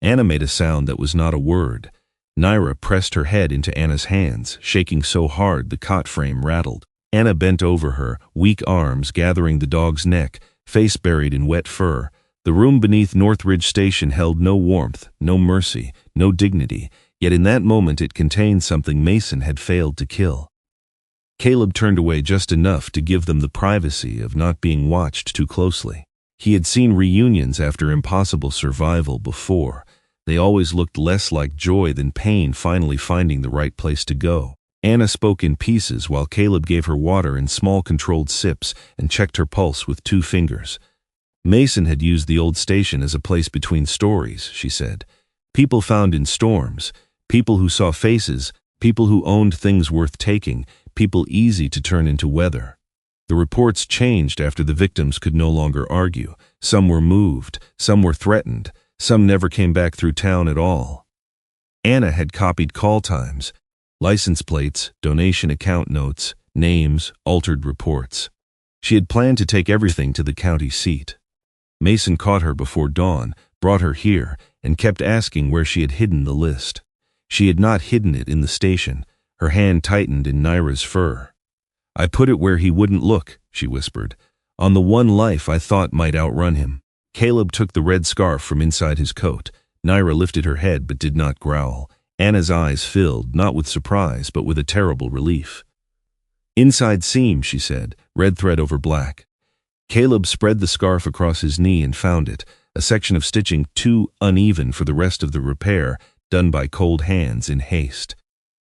Anna made a sound that was not a word. Naira pressed her head into Anna's hands, shaking so hard the cot frame rattled. Anna bent over her, weak arms gathering the dog's neck, face buried in wet fur. The room beneath Northridge Station held no warmth, no mercy, no dignity, yet in that moment it contained something Mason had failed to kill. Caleb turned away just enough to give them the privacy of not being watched too closely. He had seen reunions after impossible survival before. They always looked less like joy than pain finally finding the right place to go. Anna spoke in pieces while Caleb gave her water in small controlled sips and checked her pulse with 2 fingers. Mason had used the old station as a place between stories, she said. People found in storms, people who saw faces, people who owned things worth taking, people easy to turn into weather. The reports changed after the victims could no longer argue. Some were moved, some were threatened, some never came back through town at all. Anna had copied call times, license plates, donation account notes, names, altered reports. She had planned to take everything to the county seat. Mason caught her before dawn, brought her here, and kept asking where she had hidden the list. She had not hidden it in the station. Her hand tightened in Naira's fur. I put it where he wouldn't look, she whispered, on the one life I thought might outrun him. Caleb took the red scarf from inside his coat. Naira lifted her head but did not growl. Anna's eyes filled, not with surprise, but with a terrible relief. Inside seam, she said, red thread over black. Caleb spread the scarf across his knee and found it, a section of stitching too uneven for the rest of the repair, done by cold hands in haste.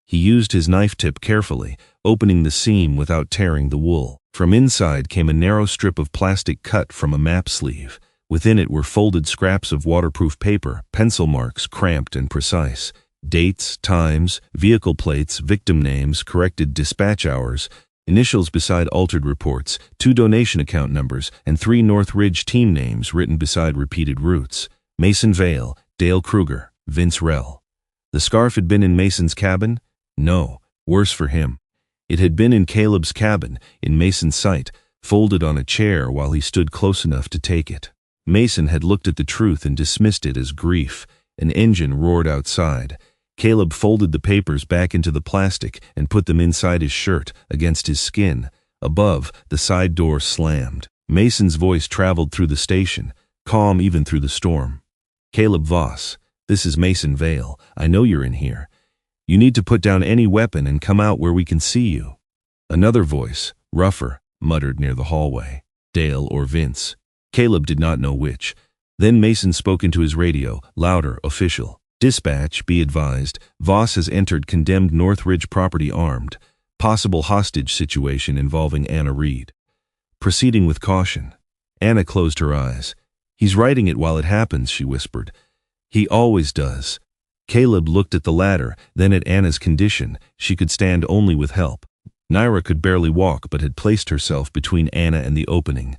He used his knife tip carefully, opening the seam without tearing the wool. From inside came a narrow strip of plastic cut from a map sleeve. Within it were folded scraps of waterproof paper, pencil marks cramped and precise, dates, times, vehicle plates, victim names, corrected dispatch hours, initials beside altered reports, 2 donation account numbers, and 3 Northridge team names written beside repeated routes. Mason Vale, Dale Kruger, Vince Rell. The scarf had been in Mason's cabin? No, worse for him. It had been in Caleb's cabin, in Mason's sight, folded on a chair while he stood close enough to take it. Mason had looked at the truth and dismissed it as grief. An engine roared outside. Caleb folded the papers back into the plastic and put them inside his shirt, against his skin. Above, the side door slammed. Mason's voice traveled through the station, calm even through the storm. Caleb Voss, this is Mason Vale. I know you're in here. You need to put down any weapon and come out where we can see you. Another voice, rougher, muttered near the hallway. Dale or Vince. Caleb did not know which. Then Mason spoke into his radio, louder, official. Dispatch, be advised, Voss has entered condemned Northridge property armed. Possible hostage situation involving Anna Reed. Proceeding with caution. Anna closed her eyes. He's writing it while it happens, she whispered. He always does. Caleb looked at the ladder, then at Anna's condition. She could stand only with help. Naira could barely walk but had placed herself between Anna and the opening.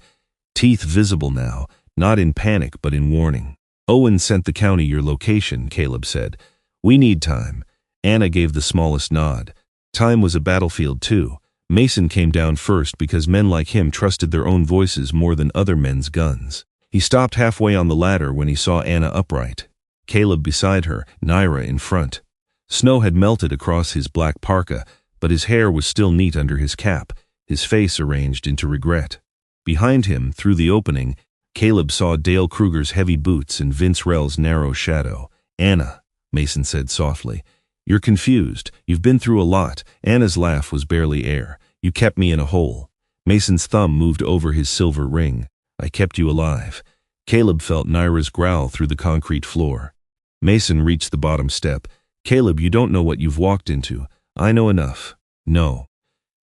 Teeth visible now, not in panic but in warning. Owen sent the county your location, Caleb said. We need time. Anna gave the smallest nod. Time was a battlefield too. Mason came down first because men like him trusted their own voices more than other men's guns. He stopped halfway on the ladder when he saw Anna upright. Caleb beside her, Naira in front. Snow had melted across his black parka, but his hair was still neat under his cap, his face arranged into regret. Behind him, through the opening, Caleb saw Dale Kruger's heavy boots and Vince Rell's narrow shadow. Anna, Mason said softly. You're confused. You've been through a lot. Anna's laugh was barely air. You kept me in a hole. Mason's thumb moved over his silver ring. I kept you alive. Caleb felt Naira's growl through the concrete floor. Mason reached the bottom step. Caleb, you don't know what you've walked into. I know enough. No.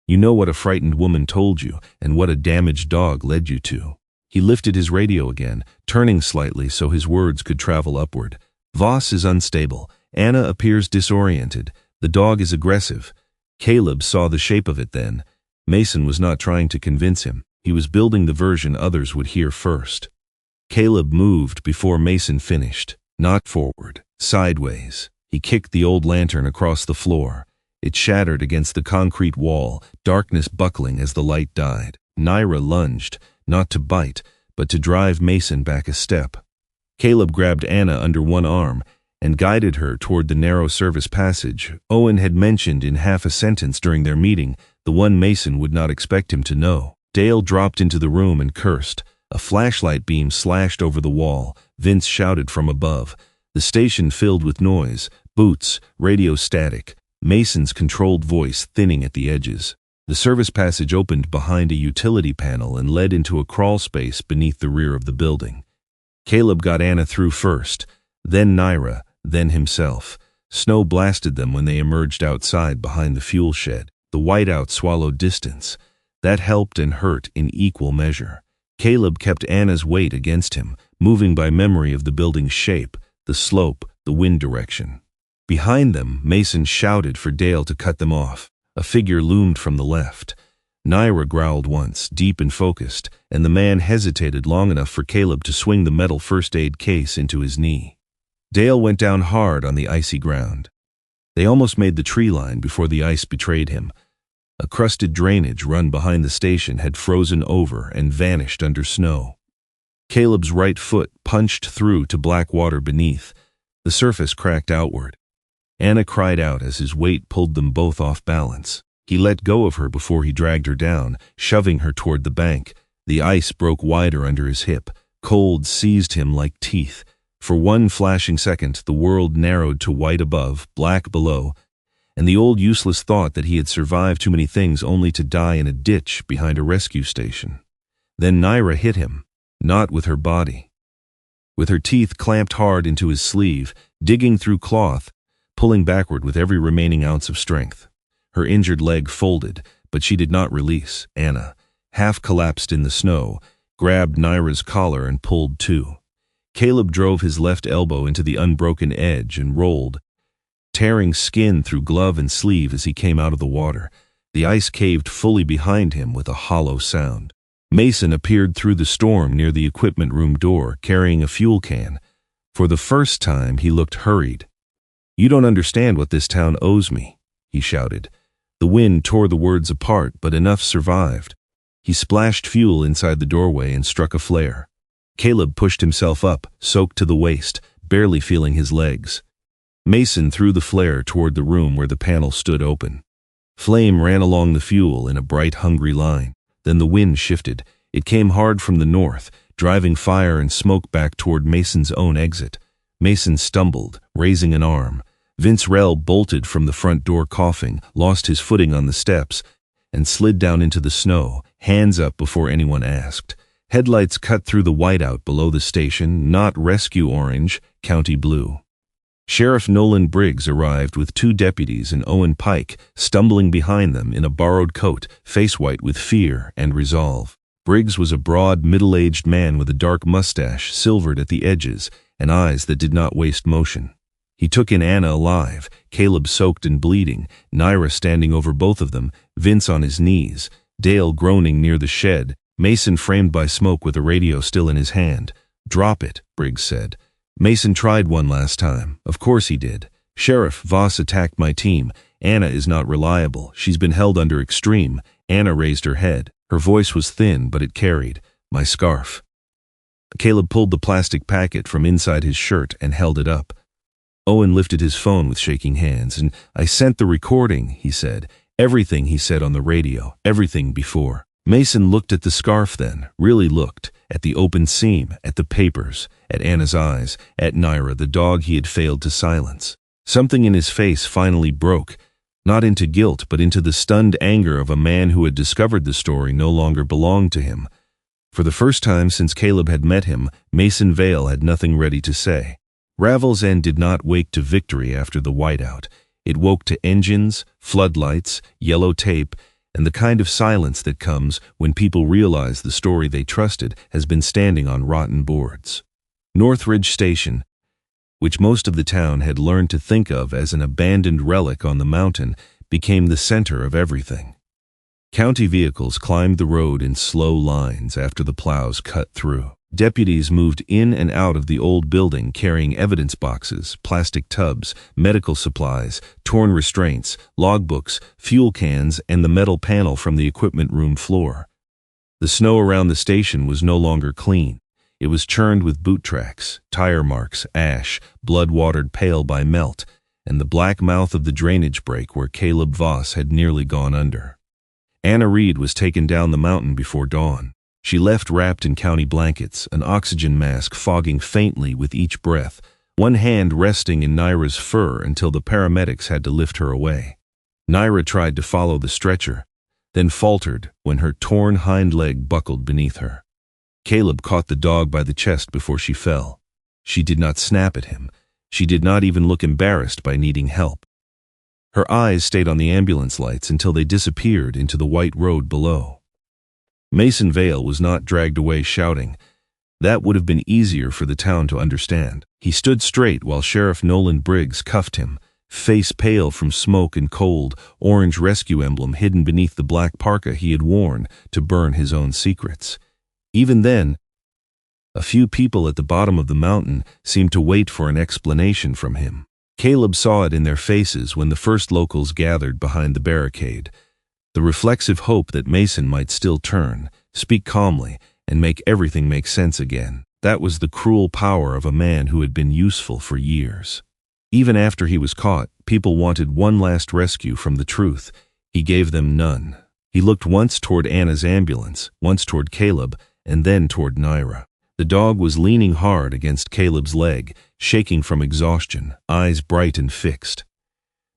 You know what a frightened woman told you, and what a damaged dog led you to. He lifted his radio again, turning slightly so his words could travel upward. Voss is unstable. Anna appears disoriented. The dog is aggressive. Caleb saw the shape of it then. Mason was not trying to convince him. He was building the version others would hear first. Caleb moved before Mason finished. Not forward, sideways. He kicked the old lantern across the floor. It shattered against the concrete wall, darkness buckling as the light died. Naira lunged, not to bite, but to drive Mason back a step. Caleb grabbed Anna under one arm and guided her toward the narrow service passage Owen had mentioned in half a sentence during their meeting, the one Mason would not expect him to know. Dale dropped into the room and cursed. A flashlight beam slashed over the wall. Vince shouted from above. The station filled with noise, boots, radio static, Mason's controlled voice thinning at the edges. The service passage opened behind a utility panel and led into a crawl space beneath the rear of the building. Caleb got Anna through first, then Naira, then himself. Snow blasted them when they emerged outside behind the fuel shed. The whiteout swallowed distance. That helped and hurt in equal measure. Caleb kept Anna's weight against him, moving by memory of the building's shape, the slope, the wind direction. Behind them, Mason shouted for Dale to cut them off. A figure loomed from the left. Naira growled once, deep and focused, and the man hesitated long enough for Caleb to swing the metal first aid case into his knee. Dale went down hard on the icy ground. They almost made the tree line before the ice betrayed him. A crusted drainage run behind the station had frozen over and vanished under snow. Caleb's right foot punched through to black water beneath. The surface cracked outward. Anna cried out as his weight pulled them both off balance. He let go of her before he dragged her down, shoving her toward the bank. The ice broke wider under his hip. Cold seized him like teeth. For one flashing second, the world narrowed to white above, black below, and the old useless thought that he had survived too many things only to die in a ditch behind a rescue station. Then Naira hit him, not with her body. With her teeth clamped hard into his sleeve, digging through cloth, pulling backward with every remaining ounce of strength. Her injured leg folded, but she did not release. Anna, half collapsed in the snow, grabbed Naira's collar and pulled too. Caleb drove his left elbow into the unbroken edge and rolled, tearing skin through glove and sleeve as he came out of the water. The ice caved fully behind him with a hollow sound. Mason appeared through the storm near the equipment room door, carrying a fuel can. For the first time, he looked hurried. "You don't understand what this town owes me," he shouted. The wind tore the words apart, but enough survived. He splashed fuel inside the doorway and struck a flare. Caleb pushed himself up, soaked to the waist, barely feeling his legs. Mason threw the flare toward the room where the panel stood open. Flame ran along the fuel in a bright, hungry line. Then the wind shifted. It came hard from the north, driving fire and smoke back toward Mason's own exit. Mason stumbled, raising an arm. Vince Rell bolted from the front door coughing, lost his footing on the steps, and slid down into the snow, hands up before anyone asked. Headlights cut through the whiteout below the station, not rescue orange, county blue. Sheriff Nolan Briggs arrived with 2 deputies and Owen Pike, stumbling behind them in a borrowed coat, face white with fear and resolve. Briggs was a broad, middle-aged man with a dark mustache, silvered at the edges, and eyes that did not waste motion. He took in Anna alive, Caleb soaked and bleeding, Naira standing over both of them, Vince on his knees, Dale groaning near the shed, Mason framed by smoke with a radio still in his hand. "Drop it," Briggs said. "Mason tried one last time. Of course he did. Sheriff, Voss attacked my team. Anna is not reliable. She's been held under extreme." Anna raised her head. Her voice was thin, but it carried. "My scarf." Caleb pulled the plastic packet from inside his shirt and held it up. Owen lifted his phone with shaking hands, and "I sent the recording," he said. Everything he said on the radio, everything before. Mason looked at the scarf then, really looked, at the open seam, at the papers, at Anna's eyes, at Naira, the dog he had failed to silence. Something in his face finally broke, not into guilt, but into the stunned anger of a man who had discovered the story no longer belonged to him. For the first time since Caleb had met him, Mason Vale had nothing ready to say. Ravel's End did not wake to victory after the whiteout. It woke to engines, floodlights, yellow tape, and the kind of silence that comes when people realize the story they trusted has been standing on rotten boards. Northridge Station, which most of the town had learned to think of as an abandoned relic on the mountain, became the center of everything. County vehicles climbed the road in slow lines after the plows cut through. Deputies moved in and out of the old building carrying evidence boxes, plastic tubs, medical supplies, torn restraints, logbooks, fuel cans, and the metal panel from the equipment room floor. The snow around the station was no longer clean. It was churned with boot tracks, tire marks, ash, blood-watered pale by melt, and the black mouth of the drainage break where Caleb Voss had nearly gone under. Anna Reed was taken down the mountain before dawn. She left wrapped in county blankets, an oxygen mask fogging faintly with each breath, one hand resting in Naira's fur until the paramedics had to lift her away. Naira tried to follow the stretcher, then faltered when her torn hind leg buckled beneath her. Caleb caught the dog by the chest before she fell. She did not snap at him. She did not even look embarrassed by needing help. Her eyes stayed on the ambulance lights until they disappeared into the white road below. Mason Vale was not dragged away shouting. That would have been easier for the town to understand. He stood straight while Sheriff Nolan Briggs cuffed him, face pale from smoke and cold, orange rescue emblem hidden beneath the black parka he had worn to burn his own secrets. Even then, a few people at the bottom of the mountain seemed to wait for an explanation from him. Caleb saw it in their faces when the first locals gathered behind the barricade. The reflexive hope that Mason might still turn, speak calmly, and make everything make sense again. That was the cruel power of a man who had been useful for years. Even after he was caught, people wanted one last rescue from the truth. He gave them none. He looked once toward Anna's ambulance, once toward Caleb, and then toward Naira. The dog was leaning hard against Caleb's leg, shaking from exhaustion, eyes bright and fixed.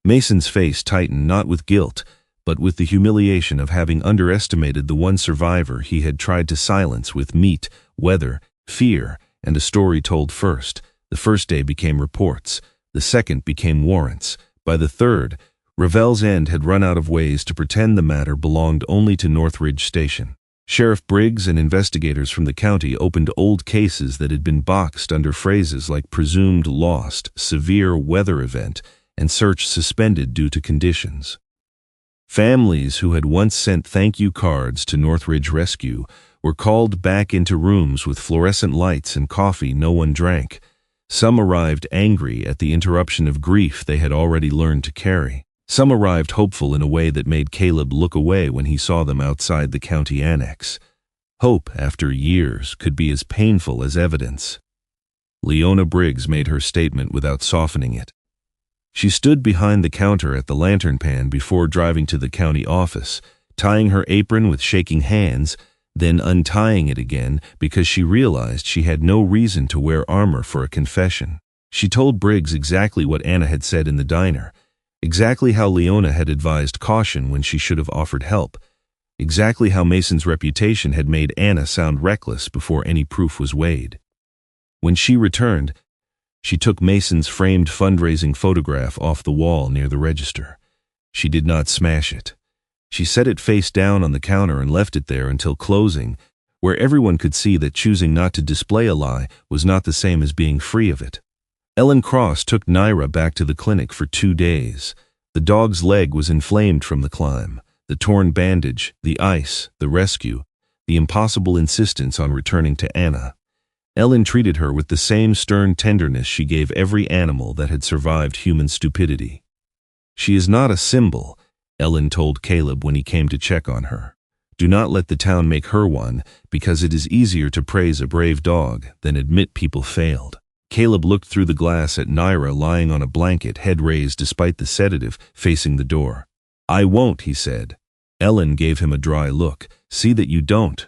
Mason's face tightened not with guilt, but with the humiliation of having underestimated the one survivor he had tried to silence with meat, weather, fear, and a story told first. The first day became reports. The second became warrants. By the third, Ravel's End had run out of ways to pretend the matter belonged only to Northridge Station. Sheriff Briggs and investigators from the county opened old cases that had been boxed under phrases like presumed lost, severe weather event, and search suspended due to conditions. Families who had once sent thank-you cards to Northridge Rescue were called back into rooms with fluorescent lights and coffee no one drank. Some arrived angry at the interruption of grief they had already learned to carry. Some arrived hopeful in a way that made Caleb look away when he saw them outside the county annex. Hope, after years, could be as painful as evidence. Leona Briggs made her statement without softening it. She stood behind the counter at the lantern pan before driving to the county office, tying her apron with shaking hands, then untying it again because she realized she had no reason to wear armor for a confession. She told Briggs exactly what Anna had said in the diner, exactly how Leona had advised caution when she should have offered help, exactly how Mason's reputation had made Anna sound reckless before any proof was weighed. When she returned, she took Mason's framed fundraising photograph off the wall near the register. She did not smash it. She set it face down on the counter and left it there until closing, where everyone could see that choosing not to display a lie was not the same as being free of it. Ellen Cross took Naira back to the clinic for 2 days. The dog's leg was inflamed from the climb, the torn bandage, the ice, the rescue, the impossible insistence on returning to Anna. Ellen treated her with the same stern tenderness she gave every animal that had survived human stupidity. "She is not a symbol," Ellen told Caleb when he came to check on her. "Do not let the town make her one, because it is easier to praise a brave dog than admit people failed." Caleb looked through the glass at Naira lying on a blanket, head raised despite the sedative, facing the door. "I won't," he said. Ellen gave him a dry look. "See that you don't."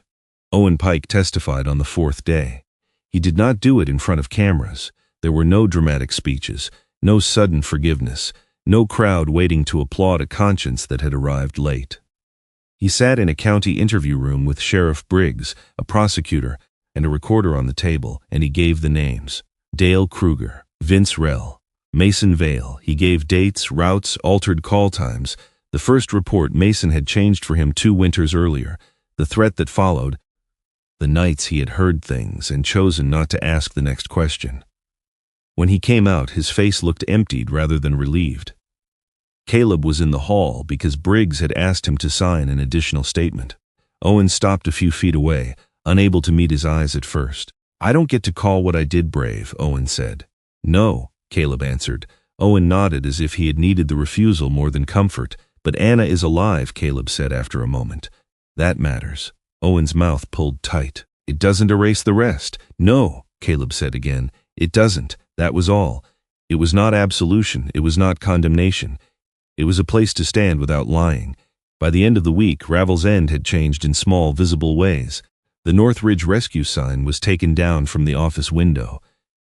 Owen Pike testified on the 4th day. He did not do it in front of cameras. There were no dramatic speeches, no sudden forgiveness, no crowd waiting to applaud a conscience that had arrived late. He sat in a county interview room with Sheriff Briggs, a prosecutor, and a recorder on the table, and he gave the names. Dale Kruger, Vince Rell, Mason Vale. He gave dates, routes, altered call times. The first report Mason had changed for him 2 winters earlier. The threat that followed. The nights he had heard things and chosen not to ask the next question. When he came out, his face looked emptied rather than relieved. Caleb was in the hall because Briggs had asked him to sign an additional statement. Owen stopped a few feet away, unable to meet his eyes at first. "I don't get to call what I did brave," Owen said. "No," Caleb answered. Owen nodded as if he had needed the refusal more than comfort. "But Anna is alive," Caleb said after a moment. "That matters." Owen's mouth pulled tight. "It doesn't erase the rest." "No," Caleb said again. "It doesn't. That was all. It was not absolution. It was not condemnation. It was a place to stand without lying." By the end of the week, Ravel's End had changed in small, visible ways. The Northridge Rescue sign was taken down from the office window.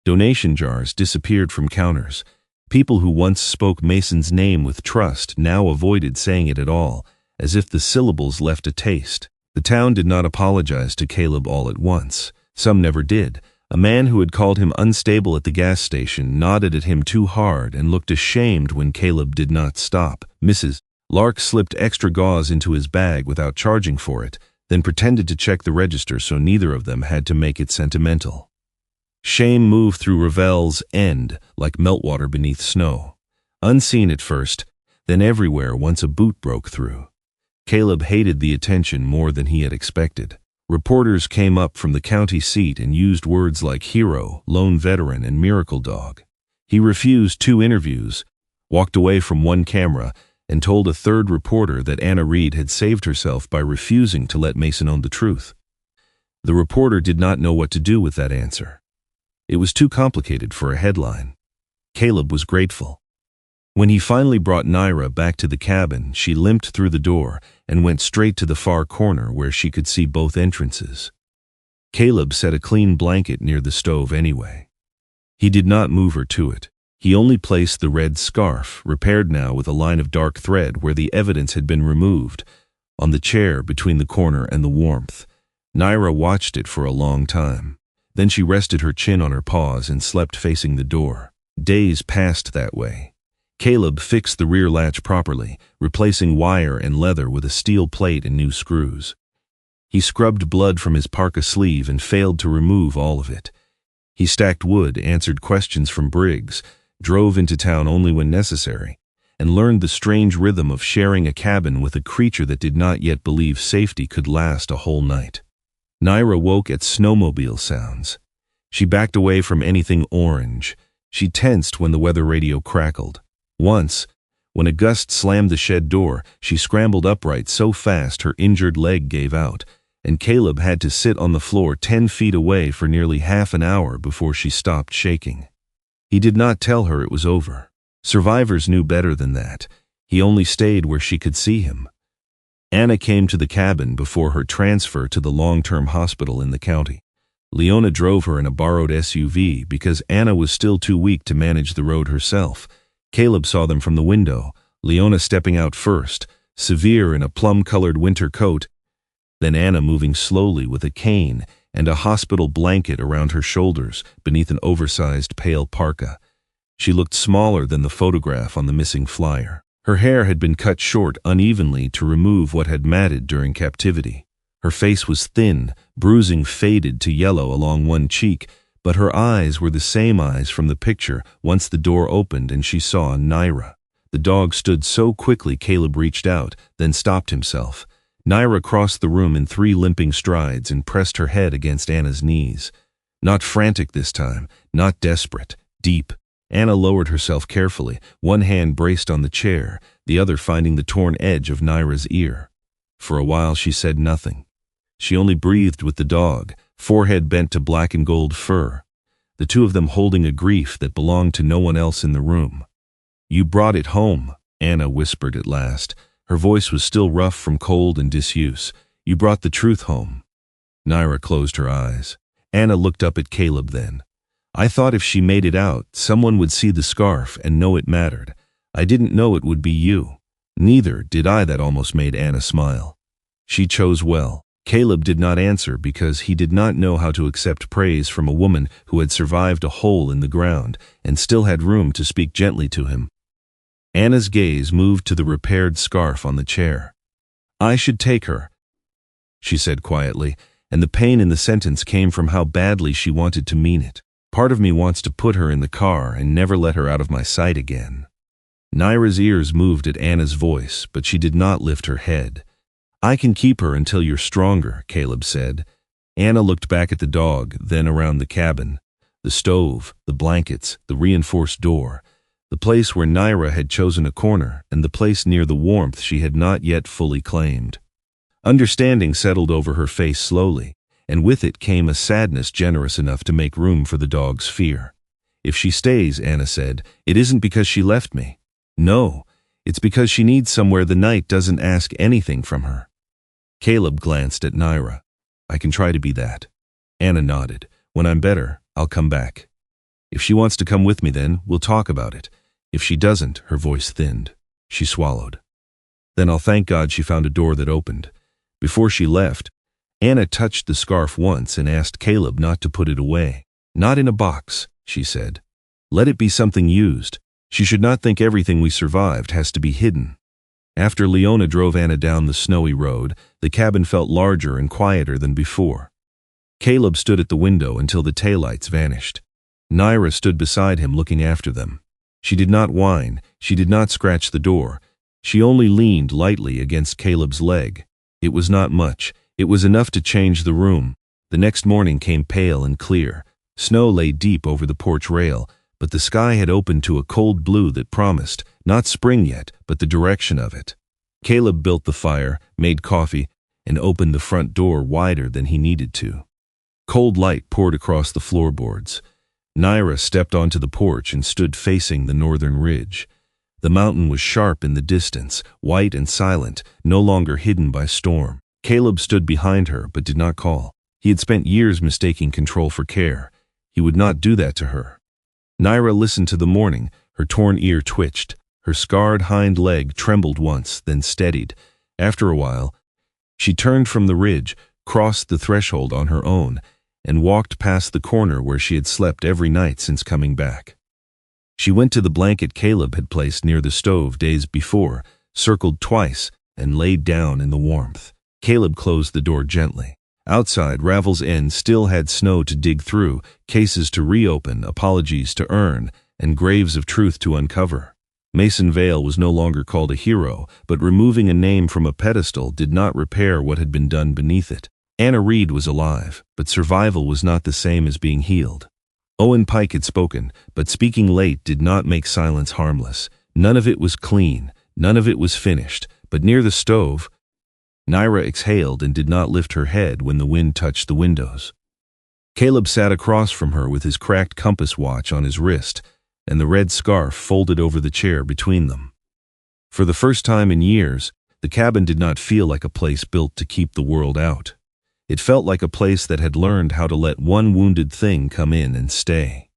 Donation jars disappeared from counters. People who once spoke Mason's name with trust now avoided saying it at all, as if the syllables left a taste. The town did not apologize to Caleb all at once. Some never did. A man who had called him unstable at the gas station nodded at him too hard and looked ashamed when Caleb did not stop. Mrs. Lark slipped extra gauze into his bag without charging for it, then pretended to check the register so neither of them had to make it sentimental. Shame moved through Ravel's End like meltwater beneath snow. Unseen at first, then everywhere once a boot broke through. Caleb hated the attention more than he had expected. Reporters came up from the county seat and used words like hero, lone veteran, and miracle dog. He refused 2 interviews, walked away from 1 camera, and told a 3rd reporter that Anna Reed had saved herself by refusing to let Mason own the truth. The reporter did not know what to do with that answer. It was too complicated for a headline. Caleb was grateful. When he finally brought Naira back to the cabin, she limped through the door and went straight to the far corner where she could see both entrances. Caleb set a clean blanket near the stove anyway. He did not move her to it. He only placed the red scarf, repaired now with a line of dark thread where the evidence had been removed, on the chair between the corner and the warmth. Naira watched it for a long time. Then she rested her chin on her paws and slept facing the door. Days passed that way. Caleb fixed the rear latch properly, replacing wire and leather with a steel plate and new screws. He scrubbed blood from his parka sleeve and failed to remove all of it. He stacked wood, answered questions from Briggs, drove into town only when necessary, and learned the strange rhythm of sharing a cabin with a creature that did not yet believe safety could last a whole night. Naira woke at snowmobile sounds. She backed away from anything orange. She tensed when the weather radio crackled. Once, when a gust slammed the shed door, she scrambled upright so fast her injured leg gave out, and Caleb had to sit on the floor 10 feet away for nearly half an hour before she stopped shaking. He did not tell her it was over. Survivors knew better than that. He only stayed where she could see him. Anna came to the cabin before her transfer to the long-term hospital in the county. Leona drove her in a borrowed SUV because Anna was still too weak to manage the road herself. Caleb saw them from the window, Leona stepping out first, severe in a plum-colored winter coat, then Anna moving slowly with a cane and a hospital blanket around her shoulders beneath an oversized pale parka. She looked smaller than the photograph on the missing flyer. Her hair had been cut short unevenly to remove what had matted during captivity. Her face was thin, bruising faded to yellow along one cheek, but her eyes were the same eyes from the picture once the door opened and she saw Naira. The dog stood so quickly Caleb reached out, then stopped himself. Naira crossed the room in 3 limping strides and pressed her head against Anna's knees. Not frantic this time, not desperate, deep. Anna lowered herself carefully, one hand braced on the chair, the other finding the torn edge of Naira's ear. For a while she said nothing. She only breathed with the dog, forehead bent to black and gold fur, the two of them holding a grief that belonged to no one else in the room. "You brought it home," Anna whispered at last. Her voice was still rough from cold and disuse. "You brought the truth home." Naira closed her eyes. Anna looked up at Caleb then. "I thought if she made it out, someone would see the scarf and know it mattered. I didn't know it would be you." "Neither did I." That almost made Anna smile. She chose well. Caleb did not answer because he did not know how to accept praise from a woman who had survived a hole in the ground and still had room to speak gently to him. Anna's gaze moved to the repaired scarf on the chair. "I should take her," she said quietly, and the pain in the sentence came from how badly she wanted to mean it. "Part of me wants to put her in the car and never let her out of my sight again." Naira's ears moved at Anna's voice, but she did not lift her head. "I can keep her until you're stronger," Caleb said. Anna looked back at the dog, then around the cabin, the stove, the blankets, the reinforced door, the place where Naira had chosen a corner, and the place near the warmth she had not yet fully claimed. Understanding settled over her face slowly, and with it came a sadness generous enough to make room for the dog's fear. "If she stays," Anna said, "it isn't because she left me. No, it's because she needs somewhere the night doesn't ask anything from her." Caleb glanced at Naira. "I can try to be that." Anna nodded. "When I'm better, I'll come back. If she wants to come with me, then we'll talk about it. If she doesn't," her voice thinned. She swallowed. "Then I'll thank God she found a door that opened." Before she left, Anna touched the scarf once and asked Caleb not to put it away. "Not in a box," she said. "Let it be something used. She should not think everything we survived has to be hidden." After Leona drove Anna down the snowy road, the cabin felt larger and quieter than before. Caleb stood at the window until the taillights vanished. Naira stood beside him looking after them. She did not whine, she did not scratch the door. She only leaned lightly against Caleb's leg. It was not much. It was enough to change the room. The next morning came pale and clear. Snow lay deep over the porch rail, but the sky had opened to a cold blue that promised, not spring yet, but the direction of it. Caleb built the fire, made coffee, and opened the front door wider than he needed to. Cold light poured across the floorboards. Naira stepped onto the porch and stood facing the northern ridge. The mountain was sharp in the distance, white and silent, no longer hidden by storm. Caleb stood behind her but did not call. He had spent years mistaking control for care. He would not do that to her. Naira listened to the morning. Her torn ear twitched. Her scarred hind leg trembled once, then steadied. After a while, she turned from the ridge, crossed the threshold on her own, and walked past the corner where she had slept every night since coming back. She went to the blanket Caleb had placed near the stove days before, circled twice, and laid down in the warmth. Caleb closed the door gently. Outside, Ravel's End still had snow to dig through, cases to reopen, apologies to earn, and graves of truth to uncover. Mason Vale was no longer called a hero, but removing a name from a pedestal did not repair what had been done beneath it. Anna Reed was alive, but survival was not the same as being healed. Owen Pike had spoken, but speaking late did not make silence harmless. None of it was clean, none of it was finished, but near the stove, Naira exhaled and did not lift her head when the wind touched the windows. Caleb sat across from her with his cracked compass watch on his wrist and the red scarf folded over the chair between them. For the first time in years, the cabin did not feel like a place built to keep the world out. It felt like a place that had learned how to let one wounded thing come in and stay.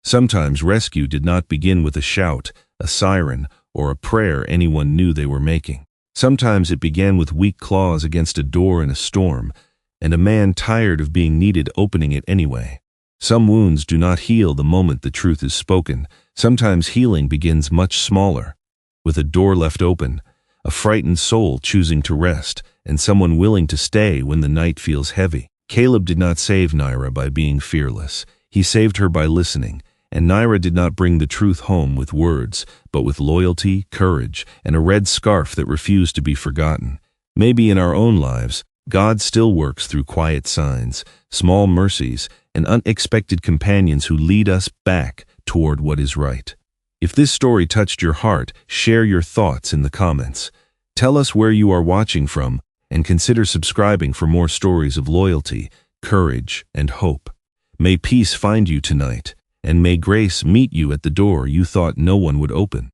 Sometimes rescue did not begin with a shout, a siren, or a prayer anyone knew they were making. Sometimes it began with weak claws against a door in a storm, and a man tired of being needed opening it anyway. Some wounds do not heal the moment the truth is spoken. Sometimes healing begins much smaller, with a door left open, a frightened soul choosing to rest, and someone willing to stay when the night feels heavy. Caleb did not save Naira by being fearless. He saved her by listening, and Naira did not bring the truth home with words, but with loyalty, courage, and a red scarf that refused to be forgotten. Maybe in our own lives, God still works through quiet signs, small mercies, and unexpected companions who lead us back toward what is right. If this story touched your heart, share your thoughts in the comments. Tell us where you are watching from, and consider subscribing for more stories of loyalty, courage, and hope. May peace find you tonight, and may grace meet you at the door you thought no one would open.